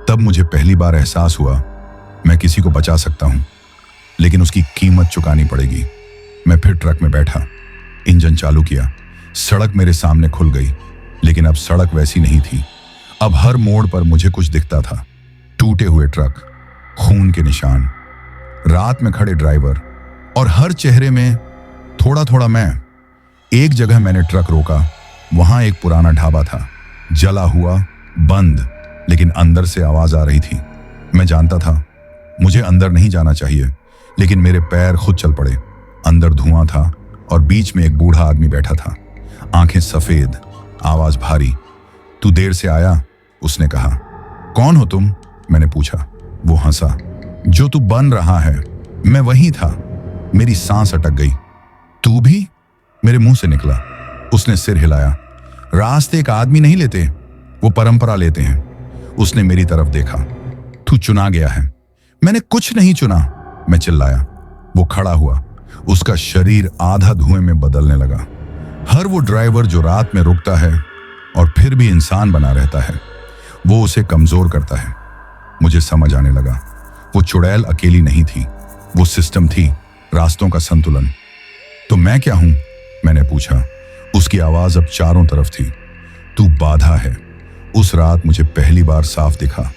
तब मुझे पहली बार एहसास हुआ मैं किसी को बचा सकता हूं, लेकिन उसकी कीमत चुकानी पड़ेगी। मैं फिर ट्रक में बैठा, इंजन चालू किया। सड़क मेरे सामने खुल गई, लेकिन अब सड़क वैसी नहीं थी। अब हर मोड़ पर मुझे कुछ दिखता था। टूटे हुए ट्रक, खून के निशान, रात में खड़े ड्राइवर, और हर चेहरे में थोड़ा थोड़ा मैं। एक जगह मैंने ट्रक रोका। वहां एक पुराना ढाबा था, जला हुआ, बंद, लेकिन अंदर से आवाज आ रही थी। मैं जानता था मुझे अंदर नहीं जाना चाहिए, लेकिन मेरे पैर खुद चल पड़े। अंदर धुआं था और बीच में एक बूढ़ा आदमी बैठा था, आंखें सफेद, आवाज भारी। तू देर से आया, उसने कहा। कौन हो तुम? मैंने पूछा। वो हंसा। जो तू बन रहा है, मैं वही था। मेरी सांस अटक गई। तू भी? मेरे मुंह से निकला। उसने सिर हिलाया। रास्ते एक आदमी नहीं लेते, वो परंपरा लेते हैं। उसने मेरी तरफ देखा। तू चुना गया है। मैंने कुछ नहीं चुना, मैं चिल्लाया। वो खड़ा हुआ। उसका शरीर आधा धुएं में बदलने लगा। हर वो ड्राइवर जो रात में रुकता है और फिर भी इंसान बना रहता है, वो उसे कमजोर करता है। मुझे समझ आने लगा, वो चुड़ैल अकेली नहीं थी, वो सिस्टम थी, रास्तों का संतुलन। तो मैं क्या हूं? मैंने पूछा। उसकी आवाज अब चारों तरफ थी। तू बाधा है। उस रात मुझे पहली बार साफ दिखा।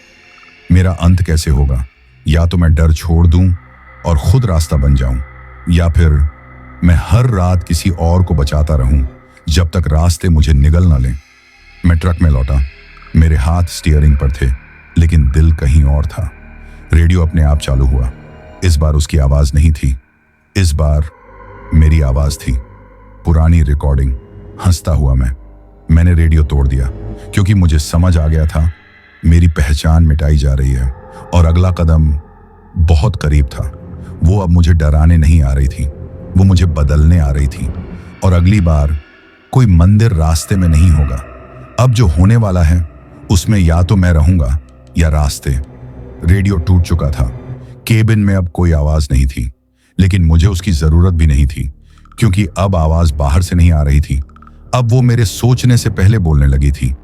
मेरा अंत कैसे होगा? या तो मैं डर छोड़ दूं और खुद रास्ता बन जाऊं, या फिर मैं हर रात किसी और को बचाता रहूं जब तक रास्ते मुझे निगल ना लें। मैं ट्रक में लौटा। मेरे हाथ स्टीयरिंग पर थे, लेकिन दिल कहीं और था। रेडियो अपने आप चालू हुआ। इस बार उसकी आवाज नहीं थी, इस बार मेरी आवाज थी। पुरानी रिकॉर्डिंग। हंसता हुआ मैंने रेडियो तोड़ दिया, क्योंकि मुझे समझ आ गया था मेरी पहचान मिटाई जा रही है और अगला कदम बहुत करीब था। वो अब मुझे डराने नहीं आ रही थी, वो मुझे बदलने आ रही थी। और अगली बार कोई मंदिर रास्ते में नहीं होगा। अब जो होने वाला है उसमें या तो मैं रहूंगा या रास्ते। रेडियो टूट चुका था। केबिन में अब कोई आवाज नहीं थी, लेकिन मुझे उसकी जरूरत भी नहीं थी, क्योंकि अब आवाज बाहर से नहीं आ रही थी। अब वो मेरे सोचने से पहले बोलने लगी थी।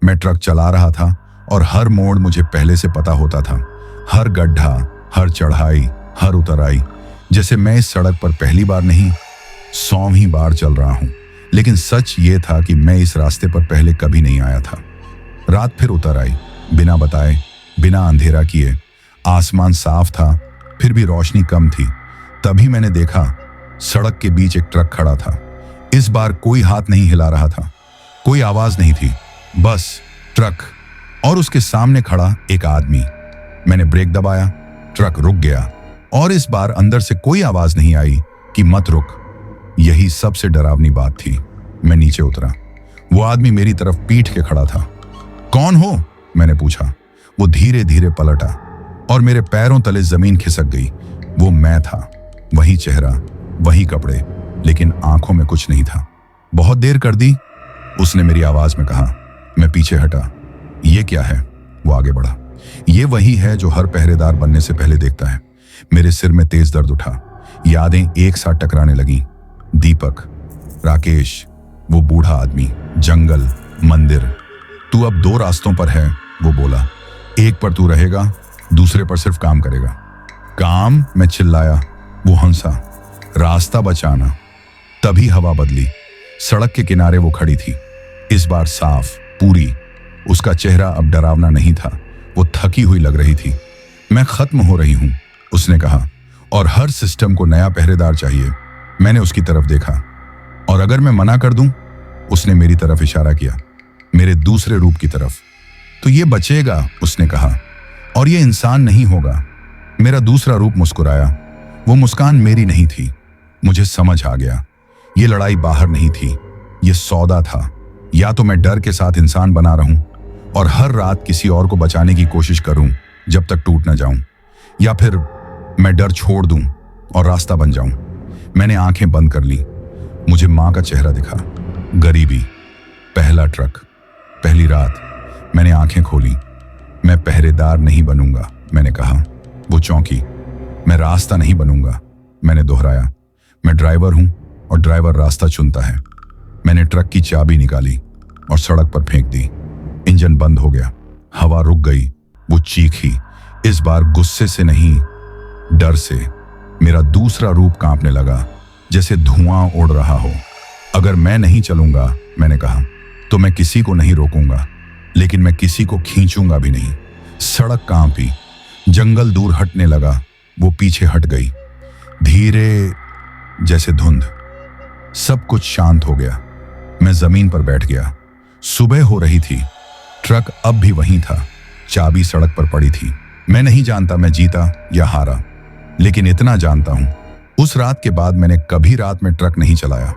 मैं ट्रक चला रहा था और हर मोड़ मुझे पहले से पता होता था। हर गड्ढा, हर चढ़ाई, हर उतराई, जैसे मैं इस सड़क पर पहली बार नहीं 100वीं बार चल रहा हूं। लेकिन सच ये था कि मैं इस रास्ते पर पहले कभी नहीं आया था। रात फिर उतर आई, बिना बताए, बिना अंधेरा किए। आसमान साफ था, फिर भी रोशनी कम थी। तभी मैंने देखा सड़क के बीच एक ट्रक खड़ा था। इस बार कोई हाथ नहीं हिला रहा था, कोई आवाज नहीं थी, बस ट्रक और उसके सामने खड़ा एक आदमी। मैंने ब्रेक दबाया, ट्रक रुक गया और इस बार अंदर से कोई आवाज नहीं आई कि मत रुक। यही सबसे डरावनी बात थी। मैं नीचे उतरा। वो आदमी मेरी तरफ पीठ के खड़ा था। कौन हो? मैंने पूछा। वो धीरे धीरे पलटा और मेरे पैरों तले जमीन खिसक गई। वो मैं था, वही चेहरा, वही कपड़े, लेकिन आंखों में कुछ नहीं था। बहुत देर कर दी, उसने मेरी आवाज में कहा। मैं पीछे हटा। ये क्या है? वो आगे बढ़ा। ये वही है जो हर पहरेदार बनने से पहले देखता है। मेरे सिर में तेज दर्द उठा। यादें एक साथ टकराने लगी। दीपक, राकेश, वो बूढ़ा आदमी, जंगल, मंदिर। तू अब 2 रास्तों पर है, वो बोला। एक पर तू रहेगा, दूसरे पर सिर्फ काम करेगा। काम? मैं चिल्लाया। वो हंसा। रास्ता बचाना। तभी हवा बदली। सड़क के किनारे वो खड़ी थी, इस बार साफ, पूरी। उसका चेहरा अब डरावना नहीं था, वो थकी हुई लग रही थी। मैं खत्म हो रही हूं, उसने कहा, और हर सिस्टम को नया पहरेदार चाहिए। मैंने उसकी तरफ देखा। और अगर मैं मना कर दूं? उसने मेरी तरफ इशारा किया, मेरे दूसरे रूप की तरफ। तो ये बचेगा, उसने कहा, और ये इंसान नहीं होगा। मेरा दूसरा रूप मुस्कुराया। वो मुस्कान मेरी नहीं थी। मुझे समझ आ गया, ये लड़ाई बाहर नहीं थी, ये सौदा था। या तो मैं डर के साथ इंसान बना रहूं और हर रात किसी और को बचाने की कोशिश करूं जब तक टूट न जाऊं, या फिर मैं डर छोड़ दूं और रास्ता बन जाऊं। मैंने आंखें बंद कर ली। मुझे मां का चेहरा दिखा। गरीबी, पहला ट्रक, पहली रात। मैंने आंखें खोली। मैं पहरेदार नहीं बनूंगा, मैंने कहा। वो चौंकी। मैं रास्ता नहीं बनूंगा, मैंने दोहराया। मैं ड्राइवर हूं और ड्राइवर रास्ता चुनता है। मैंने ट्रक की चाबी निकाली और सड़क पर फेंक दी। इंजन बंद हो गया, हवा रुक गई। वो चीखी, इस बार गुस्से से नहीं, डर से। मेरा दूसरा रूप कांपने लगा, जैसे धुआं उड़ रहा हो। अगर मैं नहीं चलूंगा, मैंने कहा, तो मैं किसी को नहीं रोकूंगा, लेकिन मैं किसी को खींचूंगा भी नहीं। सड़क कांपी, जंगल दूर हटने लगा। वो पीछे हट गई, धीरे, जैसे धुंध। सब कुछ शांत हो गया। मैं जमीन पर बैठ गया। सुबह हो रही थी। ट्रक अब भी वहीं था, चाबी सड़क पर पड़ी थी। मैं नहीं जानता मैं जीता या हारा, लेकिन इतना जानता हूं, उस रात के बाद मैंने कभी रात में ट्रक नहीं चलाया।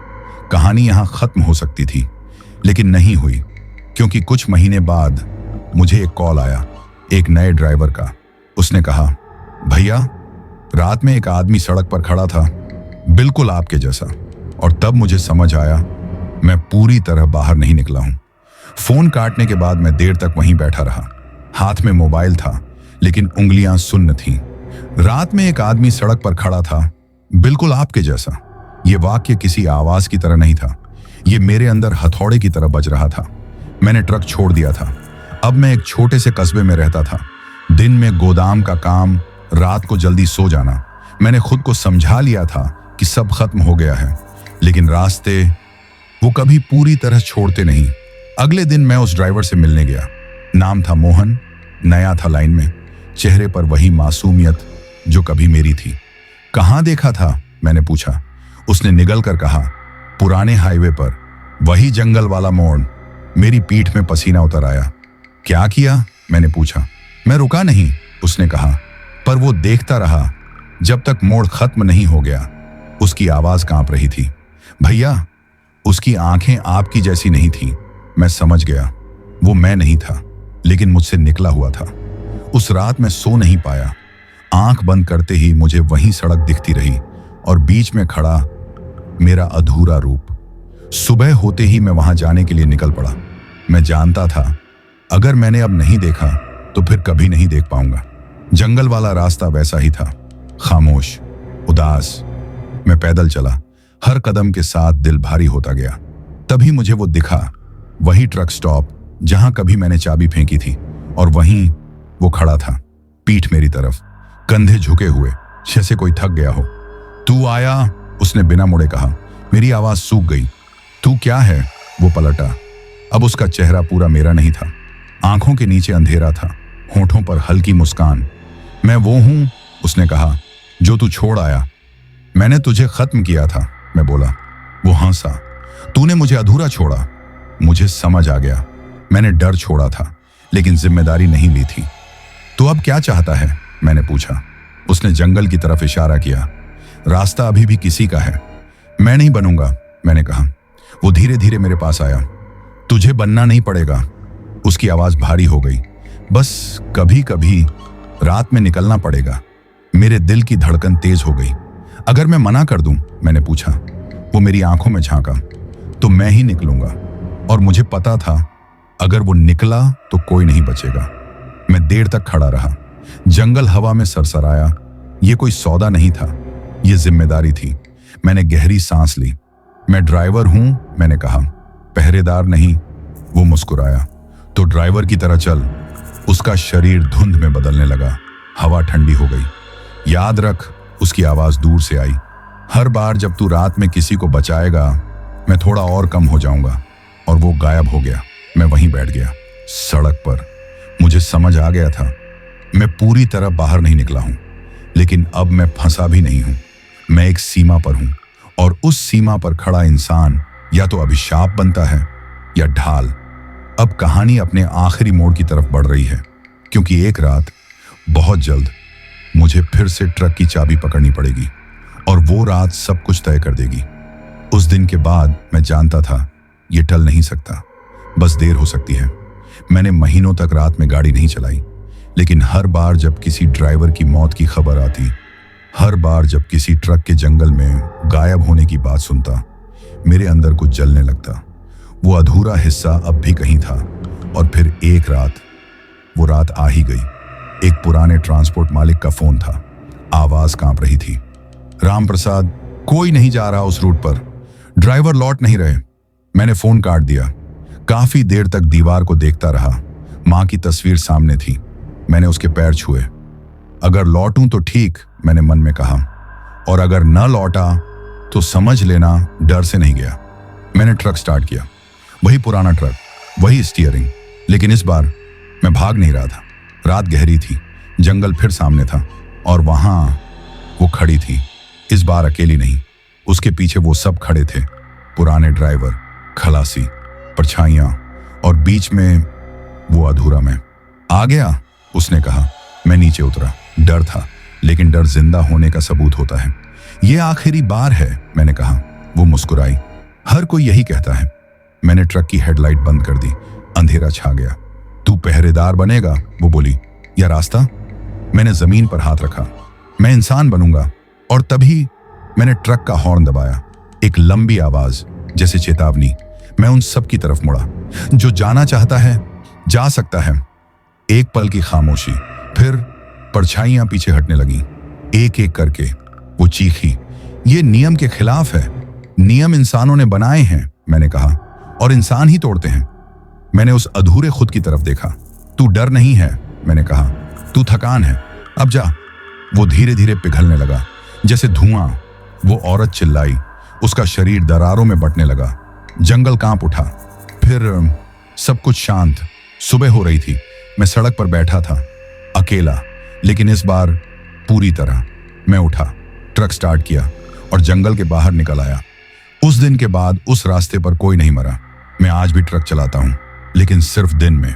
कहानी यहां खत्म हो सकती थी, लेकिन नहीं हुई, क्योंकि कुछ महीने बाद मुझे एक कॉल आया, एक नए ड्राइवर का। उसने कहा, भैया, रात में एक आदमी सड़क पर खड़ा था, बिल्कुल आपके जैसा। और तब मुझे समझ आया, मैं पूरी तरह बाहर नहीं निकला हूं। फोन काटने के बाद मैं देर तक वहीं बैठा रहा। हाथ में मोबाइल था, लेकिन उंगलियां सुन्न थीं। रात में एक आदमी सड़क पर खड़ा था, बिल्कुल आपके जैसा। यह वाक्य किसी आवाज की तरह नहीं था, यह मेरे अंदर हथौड़े की तरह बज रहा था। मैंने ट्रक छोड़ दिया था। अब मैं एक छोटे से कस्बे में रहता था। दिन में गोदाम का काम, रात को जल्दी सो जाना। मैंने खुद को समझा लिया था कि सब खत्म हो गया है, लेकिन रास्ते, वो कभी पूरी तरह छोड़ते नहीं। अगले दिन मैं उस ड्राइवर से मिलने गया। नाम था मोहन, नया था लाइन में, चेहरे पर वही मासूमियत जो कभी मेरी थी। कहाँ देखा था, मैंने पूछा। उसने निगल कर कहा, पुराने हाईवे पर, वही जंगल वाला मोड़। मेरी पीठ में पसीना उतर आया। क्या किया, मैंने पूछा। मैं रुका नहीं, उसने कहा, पर वो देखता रहा जब तक मोड़ खत्म नहीं हो गया। उसकी आवाज कांप रही थी। भैया, उसकी आंखें आपकी जैसी नहीं थी। मैं समझ गया, वो मैं नहीं था, लेकिन मुझसे निकला हुआ था। उस रात मैं सो नहीं पाया। आंख बंद करते ही मुझे वही सड़क दिखती रही और बीच में खड़ा मेरा अधूरा रूप। सुबह होते ही मैं वहां जाने के लिए निकल पड़ा। मैं जानता था अगर मैंने अब नहीं देखा तो फिर कभी नहीं देख पाऊंगा। जंगल वाला रास्ता वैसा ही था, खामोश, उदास। मैं पैदल चला, हर कदम के साथ दिल भारी होता गया। तभी मुझे वो दिखा, वही ट्रक स्टॉप जहां कभी मैंने चाबी फेंकी थी, और वहीं वो खड़ा था, पीठ मेरी तरफ, कंधे झुके हुए, जैसे कोई थक गया हो। तू आया, उसने बिना मुड़े कहा। मेरी आवाज सूख गई। तू क्या है? वो पलटा। अब उसका चेहरा पूरा मेरा नहीं था, आंखों के नीचे अंधेरा था, होठों पर हल्की मुस्कान। मैं वो हूं, उसने कहा, जो तू छोड़ आया। मैंने तुझे खत्म किया था, मैं बोला। वो हंसा। तूने मुझे अधूरा छोड़ा। मुझे समझ आ गया, मैंने डर छोड़ा था लेकिन जिम्मेदारी नहीं ली थी। तू अब क्या चाहता है? मैंने पूछा। उसने जंगल की तरफ इशारा किया। रास्ता अभी भी किसी का है। मैं नहीं बनूंगा, मैंने कहा। वो धीरे धीरे मेरे पास आया। तुझे बनना नहीं पड़ेगा। उसकी आवाज भारी हो गई। बस कभी कभी रात में निकलना पड़ेगा। मेरे दिल की धड़कन तेज हो गई। अगर मैं मना कर दूं? मैंने पूछा। वो मेरी आंखों में झांका। तो मैं ही निकलूंगा। और मुझे पता था अगर वो निकला तो कोई नहीं बचेगा। मैं देर तक खड़ा रहा। जंगल हवा में सरसराया। ये कोई सौदा नहीं था, ये जिम्मेदारी थी। मैंने गहरी सांस ली। मैं ड्राइवर हूं, मैंने कहा, पहरेदार नहीं। वो मुस्कुराया। तो ड्राइवर की तरह चल। उसका शरीर धुंध में बदलने लगा। हवा ठंडी हो गई। याद रख, उसकी आवाज दूर से आई, हर बार जब तू रात में किसी को बचाएगा मैं थोड़ा और कम हो जाऊंगा। और वो गायब हो गया। मैं वहीं बैठ गया, सड़क पर। मुझे समझ आ गया था मैं पूरी तरह बाहर नहीं निकला हूं, लेकिन अब मैं फंसा भी नहीं हूं। मैं एक सीमा पर हूं, और उस सीमा पर खड़ा इंसान या तो अभिशाप बनता है या ढाल। अब कहानी अपने आखिरी मोड़ की तरफ बढ़ रही है, क्योंकि एक रात बहुत जल्द मुझे फिर से ट्रक की चाबी पकड़नी पड़ेगी, और वो रात सब कुछ तय कर देगी। उस दिन के बाद मैं जानता था ये टल नहीं सकता, बस देर हो सकती है। मैंने महीनों तक रात में गाड़ी नहीं चलाई, लेकिन हर बार जब किसी ड्राइवर की मौत की खबर आती, हर बार जब किसी ट्रक के जंगल में गायब होने की बात सुनता, मेरे अंदर कुछ जलने लगता। वो अधूरा हिस्सा अब भी कहीं था। और फिर एक रात, वो रात आ ही गई। एक पुराने ट्रांसपोर्ट मालिक का फोन था। आवाज कांप रही थी। राम प्रसाद, कोई नहीं जा रहा उस रूट पर, ड्राइवर लौट नहीं रहे। मैंने फोन काट दिया। काफी देर तक दीवार को देखता रहा। मां की तस्वीर सामने थी। मैंने उसके पैर छुए। अगर लौटूं तो ठीक, मैंने मन में कहा, और अगर न लौटा तो समझ लेना डर से नहीं गया। मैंने ट्रक स्टार्ट किया। वही पुराना ट्रक, वही स्टीयरिंग, लेकिन इस बार मैं भाग नहीं रहा था। रात गहरी थी, जंगल फिर सामने था, और वहां वो खड़ी थी। इस बार अकेली नहीं, उसके पीछे वो सब खड़े थे। पुराने ड्राइवर, खलासी, परछाइयां, और बीच में वो अधूरा मैं। आ गया, उसने कहा। मैं नीचे उतरा। डर था, लेकिन डर जिंदा होने का सबूत होता है। ये आखिरी बार है, मैंने कहा। वो मुस्कुराई। हर कोई यही कहता है। मैंने ट्रक की हेडलाइट बंद कर दी। अंधेरा छा गया। तू पहरेदार बनेगा, वो बोली, या रास्ता? मैंने जमीन पर हाथ रखा। मैं इंसान बनूंगा। और तभी मैंने ट्रक का हॉर्न दबाया। एक लंबी आवाज, जैसे चेतावनी। मैं उन सब की तरफ मुड़ा। जो जाना चाहता है जा सकता है। एक पल की खामोशी, फिर परछाइयां पीछे हटने लगीं, एक एक करके। वो चीखी, ये नियम के खिलाफ है। नियम इंसानों ने बनाए हैं, मैंने कहा, और इंसान ही तोड़ते हैं। मैंने उस अधूरे खुद की तरफ देखा। तू डर नहीं है, मैंने कहा, तू थकान है, अब जा। वो धीरे धीरे पिघलने लगा, जैसे धुआं। वो औरत चिल्लाई। उसका शरीर दरारों में बंटने लगा। जंगल कांप उठा। फिर सब कुछ शांत। सुबह हो रही थी। मैं सड़क पर बैठा था, अकेला, लेकिन इस बार पूरी तरह। मैं उठा, ट्रक स्टार्ट किया, और जंगल के बाहर निकल आया। उस दिन के बाद उस रास्ते पर कोई नहीं मरा। मैं आज भी ट्रक चलाता हूं, लेकिन सिर्फ दिन में।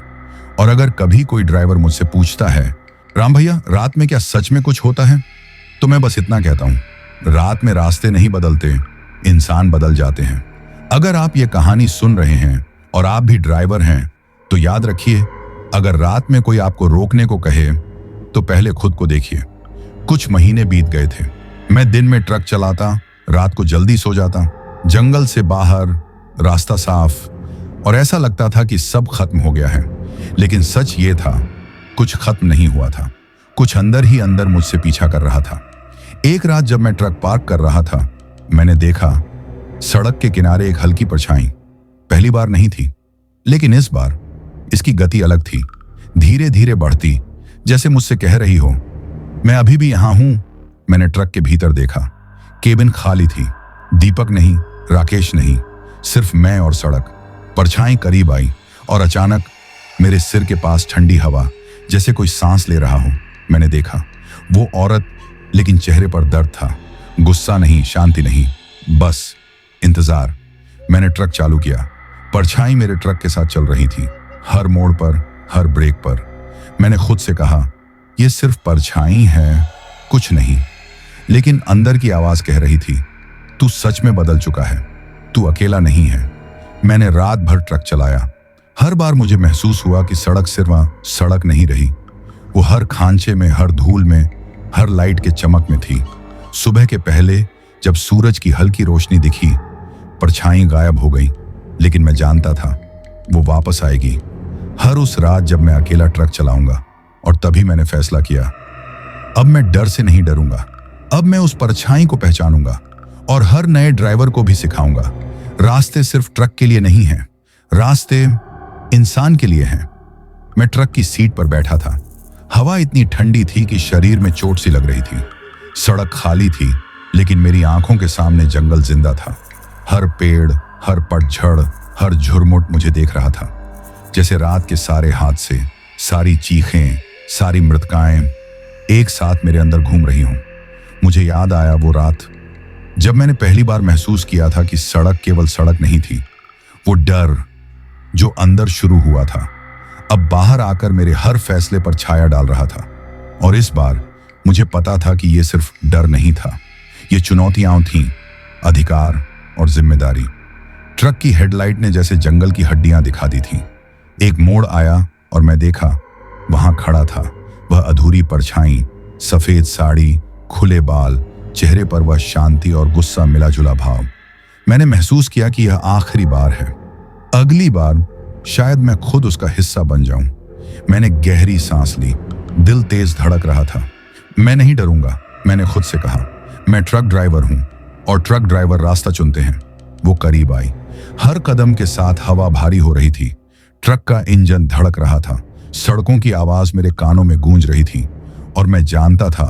और अगर कभी कोई ड्राइवर मुझसे पूछता है, राम भैया, रात में क्या सच में कुछ होता है, तो मैं बस इतना कहता हूं, रात में रास्ते नहीं बदलते, इंसान बदल जाते हैं। अगर आप ये कहानी सुन रहे हैं और आप भी ड्राइवर हैं, तो याद रखिए, अगर रात में कोई आपको रोकने को कहे तो पहले खुद को देखिए। कुछ महीने बीत गए थे। मैं दिन में ट्रक चलाता, रात को जल्दी सो जाता। जंगल से बाहर, रास्ता साफ, और ऐसा लगता था कि सब खत्म हो गया है। लेकिन सच ये था, कुछ खत्म नहीं हुआ था। कुछ अंदर ही अंदर मुझसे पीछा कर रहा था। एक रात जब मैं ट्रक पार्क कर रहा था, मैंने देखा सड़क के किनारे एक हल्की परछाई। पहली बार नहीं थी, लेकिन इस बार इसकी गति अलग थी, धीरे धीरे बढ़ती, जैसे मुझसे कह रही हो, मैं अभी भी यहां हूं। मैंने ट्रक के भीतर देखा। केबिन खाली थी। दीपक नहीं, राकेश नहीं, सिर्फ मैं और सड़क। परछाई करीब आई और अचानक मेरे सिर के पास ठंडी हवा, जैसे कोई सांस ले रहा हो। मैंने देखा वो औरत, लेकिन चेहरे पर दर्द था। गुस्सा नहीं, शांति नहीं, बस इंतजार। मैंने ट्रक चालू किया। परछाई मेरे ट्रक के साथ चल रही थी, हर मोड़ पर, हर ब्रेक पर। मैंने खुद से कहा, यह सिर्फ परछाई है, कुछ नहीं। लेकिन अंदर की आवाज कह रही थी, तू सच में बदल चुका है, तू अकेला नहीं है। मैंने रात भर ट्रक चलाया। हर बार मुझे महसूस हुआ कि सड़क सिर्फ सड़क नहीं रही, वो हर खांचे में, हर धूल में, हर लाइट के चमक में थी। सुबह के पहले जब सूरज की हल्की रोशनी दिखी, परछाई गायब हो गई, लेकिन मैं जानता था वो वापस आएगी। हर उस रात जब मैं अकेला ट्रक चलाऊंगा। और तभी मैंने फैसला किया, अब मैं डर से नहीं डरूंगा। अब मैं उस परछाई को पहचानूंगा और हर नए ड्राइवर को भी सिखाऊंगा, रास्ते सिर्फ ट्रक के लिए नहीं हैं, रास्ते इंसान के लिए हैं। मैं ट्रक की सीट पर बैठा था। हवा इतनी ठंडी थी कि शरीर में चोट सी लग रही थी। सड़क खाली थी, लेकिन मेरी आंखों के सामने जंगल जिंदा था। हर पेड़, हर पतझड़, हर झुरमुट मुझे देख रहा था, जैसे रात के सारे हादसे, सारी चीखें, सारी मृतकाएं एक साथ मेरे अंदर घूम रही हों। मुझे याद आया वो रात जब मैंने पहली बार महसूस किया था कि सड़क केवल सड़क नहीं थी। वो डर जो अंदर शुरू हुआ था, अब बाहर आकर मेरे हर फैसले पर छाया डाल रहा था। और इस बार मुझे पता था कि ये सिर्फ डर नहीं था, ये चुनौतियां थीं, अधिकार और जिम्मेदारी। ट्रक की हेडलाइट ने जैसे जंगल की हड्डियां दिखा दी थी। एक मोड़ आया और मैं देखा, वहां खड़ा था वह अधूरी परछाई, सफेद साड़ी, खुले बाल, चेहरे पर वह शांति और गुस्सा मिला जुला भाव। मैंने महसूस किया कि यह आखिरी बार है, अगली बार शायद मैं खुद उसका हिस्सा बन जाऊं। मैंने गहरी सांस ली, दिल तेज धड़क रहा था। मैं नहीं डरूंगा, मैंने खुद से कहा। मैं ट्रक ड्राइवर हूं और ट्रक ड्राइवर रास्ता चुनते हैं। वो करीब आई। हर कदम के साथ हवा भारी हो रही थी। ट्रक का इंजन धड़क रहा था। सड़कों की आवाज मेरे कानों में गूंज रही थी और मैं जानता था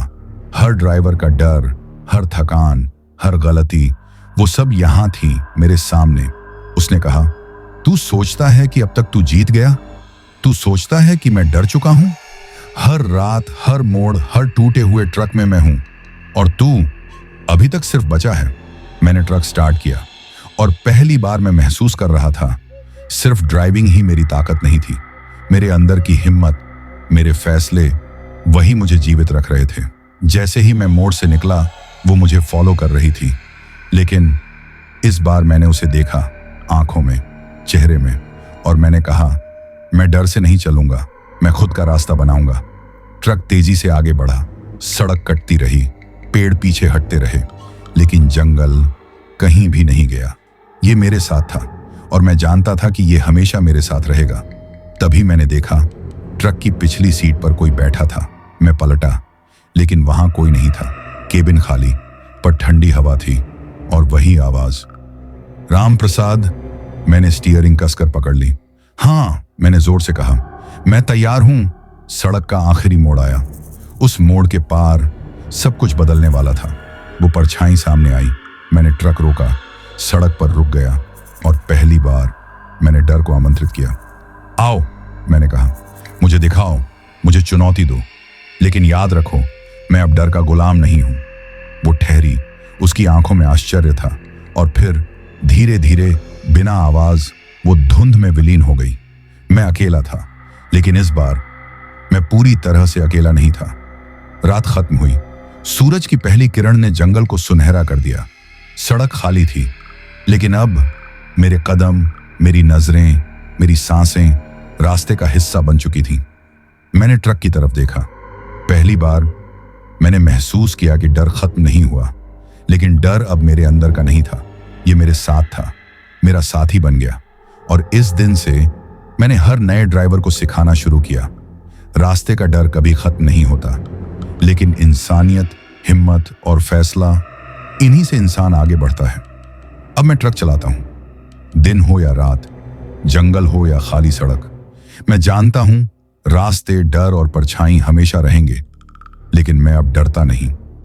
हर ड्राइवर का डर, हर थकान, हर गलती, वो सब यहां थी मेरे सामने। उसने कहा, तू सोचता है कि अब तक तू जीत गया? तू सोचता है कि मैं डर चुका हूं? हर रात, हर मोड़, हर टूटे हुए ट्रक में मैं हूं और तू अभी तक सिर्फ बचा है। मैंने ट्रक स्टार्ट किया और पहली बार मैं महसूस कर रहा था, सिर्फ ड्राइविंग ही मेरी ताकत नहीं थी। मेरे अंदर की हिम्मत, मेरे फैसले, वही मुझे जीवित रख रहे थे। जैसे ही मैं मोड़ से निकला, वो मुझे फॉलो कर रही थी, लेकिन इस बार मैंने उसे देखा, आंखों में, चेहरे में, और मैंने कहा, मैं डर से नहीं चलूंगा, मैं खुद का रास्ता बनाऊंगा। ट्रक तेजी से आगे बढ़ा, सड़क कटती रही, पेड़ पीछे हटते रहे, लेकिन जंगल कहीं भी नहीं गया। ये मेरे साथ था और मैं जानता था कि ये हमेशा मेरे साथ रहेगा। तभी मैंने देखा, ट्रक की पिछली सीट पर कोई बैठा था। मैं पलटा, लेकिन वहां कोई नहीं था। केबिन खाली, पर ठंडी हवा थी और वही आवाज, राम प्रसाद। मैंने स्टीयरिंग कसकर पकड़ ली। हाँ, मैंने जोर से कहा, मैं तैयार हूं। सड़क का आखिरी मोड़ आया। उस मोड़ के पार सब कुछ बदलने वाला था। वो परछाई सामने आई। मैंने ट्रक रोका, सड़क पर रुक गया और पहली बार मैंने डर को आमंत्रित किया। आओ, मैंने कहा, मुझे दिखाओ, मुझे चुनौती दो, लेकिन याद रखो, मैं अब डर का गुलाम नहीं हूं। वो ठहरी, उसकी आंखों में आश्चर्य था और फिर धीरे धीरे बिना आवाज वो धुंध में विलीन हो गई। मैं अकेला था, लेकिन इस बार मैं पूरी तरह से अकेला नहीं था। रात खत्म हुई। सूरज की पहली किरण ने जंगल को सुनहरा कर दिया। सड़क खाली थी, लेकिन अब मेरे कदम, मेरी नजरें, मेरी सांसें रास्ते का हिस्सा बन चुकी थीं। मैंने ट्रक की तरफ देखा। पहली बार मैंने महसूस किया कि डर खत्म नहीं हुआ, लेकिन डर अब मेरे अंदर का नहीं था, ये मेरे साथ था, मेरा साथी बन गया। और इस दिन से मैंने हर नए ड्राइवर को सिखाना शुरू किया, रास्ते का डर कभी खत्म नहीं होता, लेकिन इंसानियत, हिम्मत और फैसला, इन्हीं से इंसान आगे बढ़ता है। अब मैं ट्रक चलाता हूं, दिन हो या रात, जंगल हो या खाली सड़क। मैं जानता हूं रास्ते, डर और परछाई हमेशा रहेंगे, लेकिन मैं अब डरता नहीं।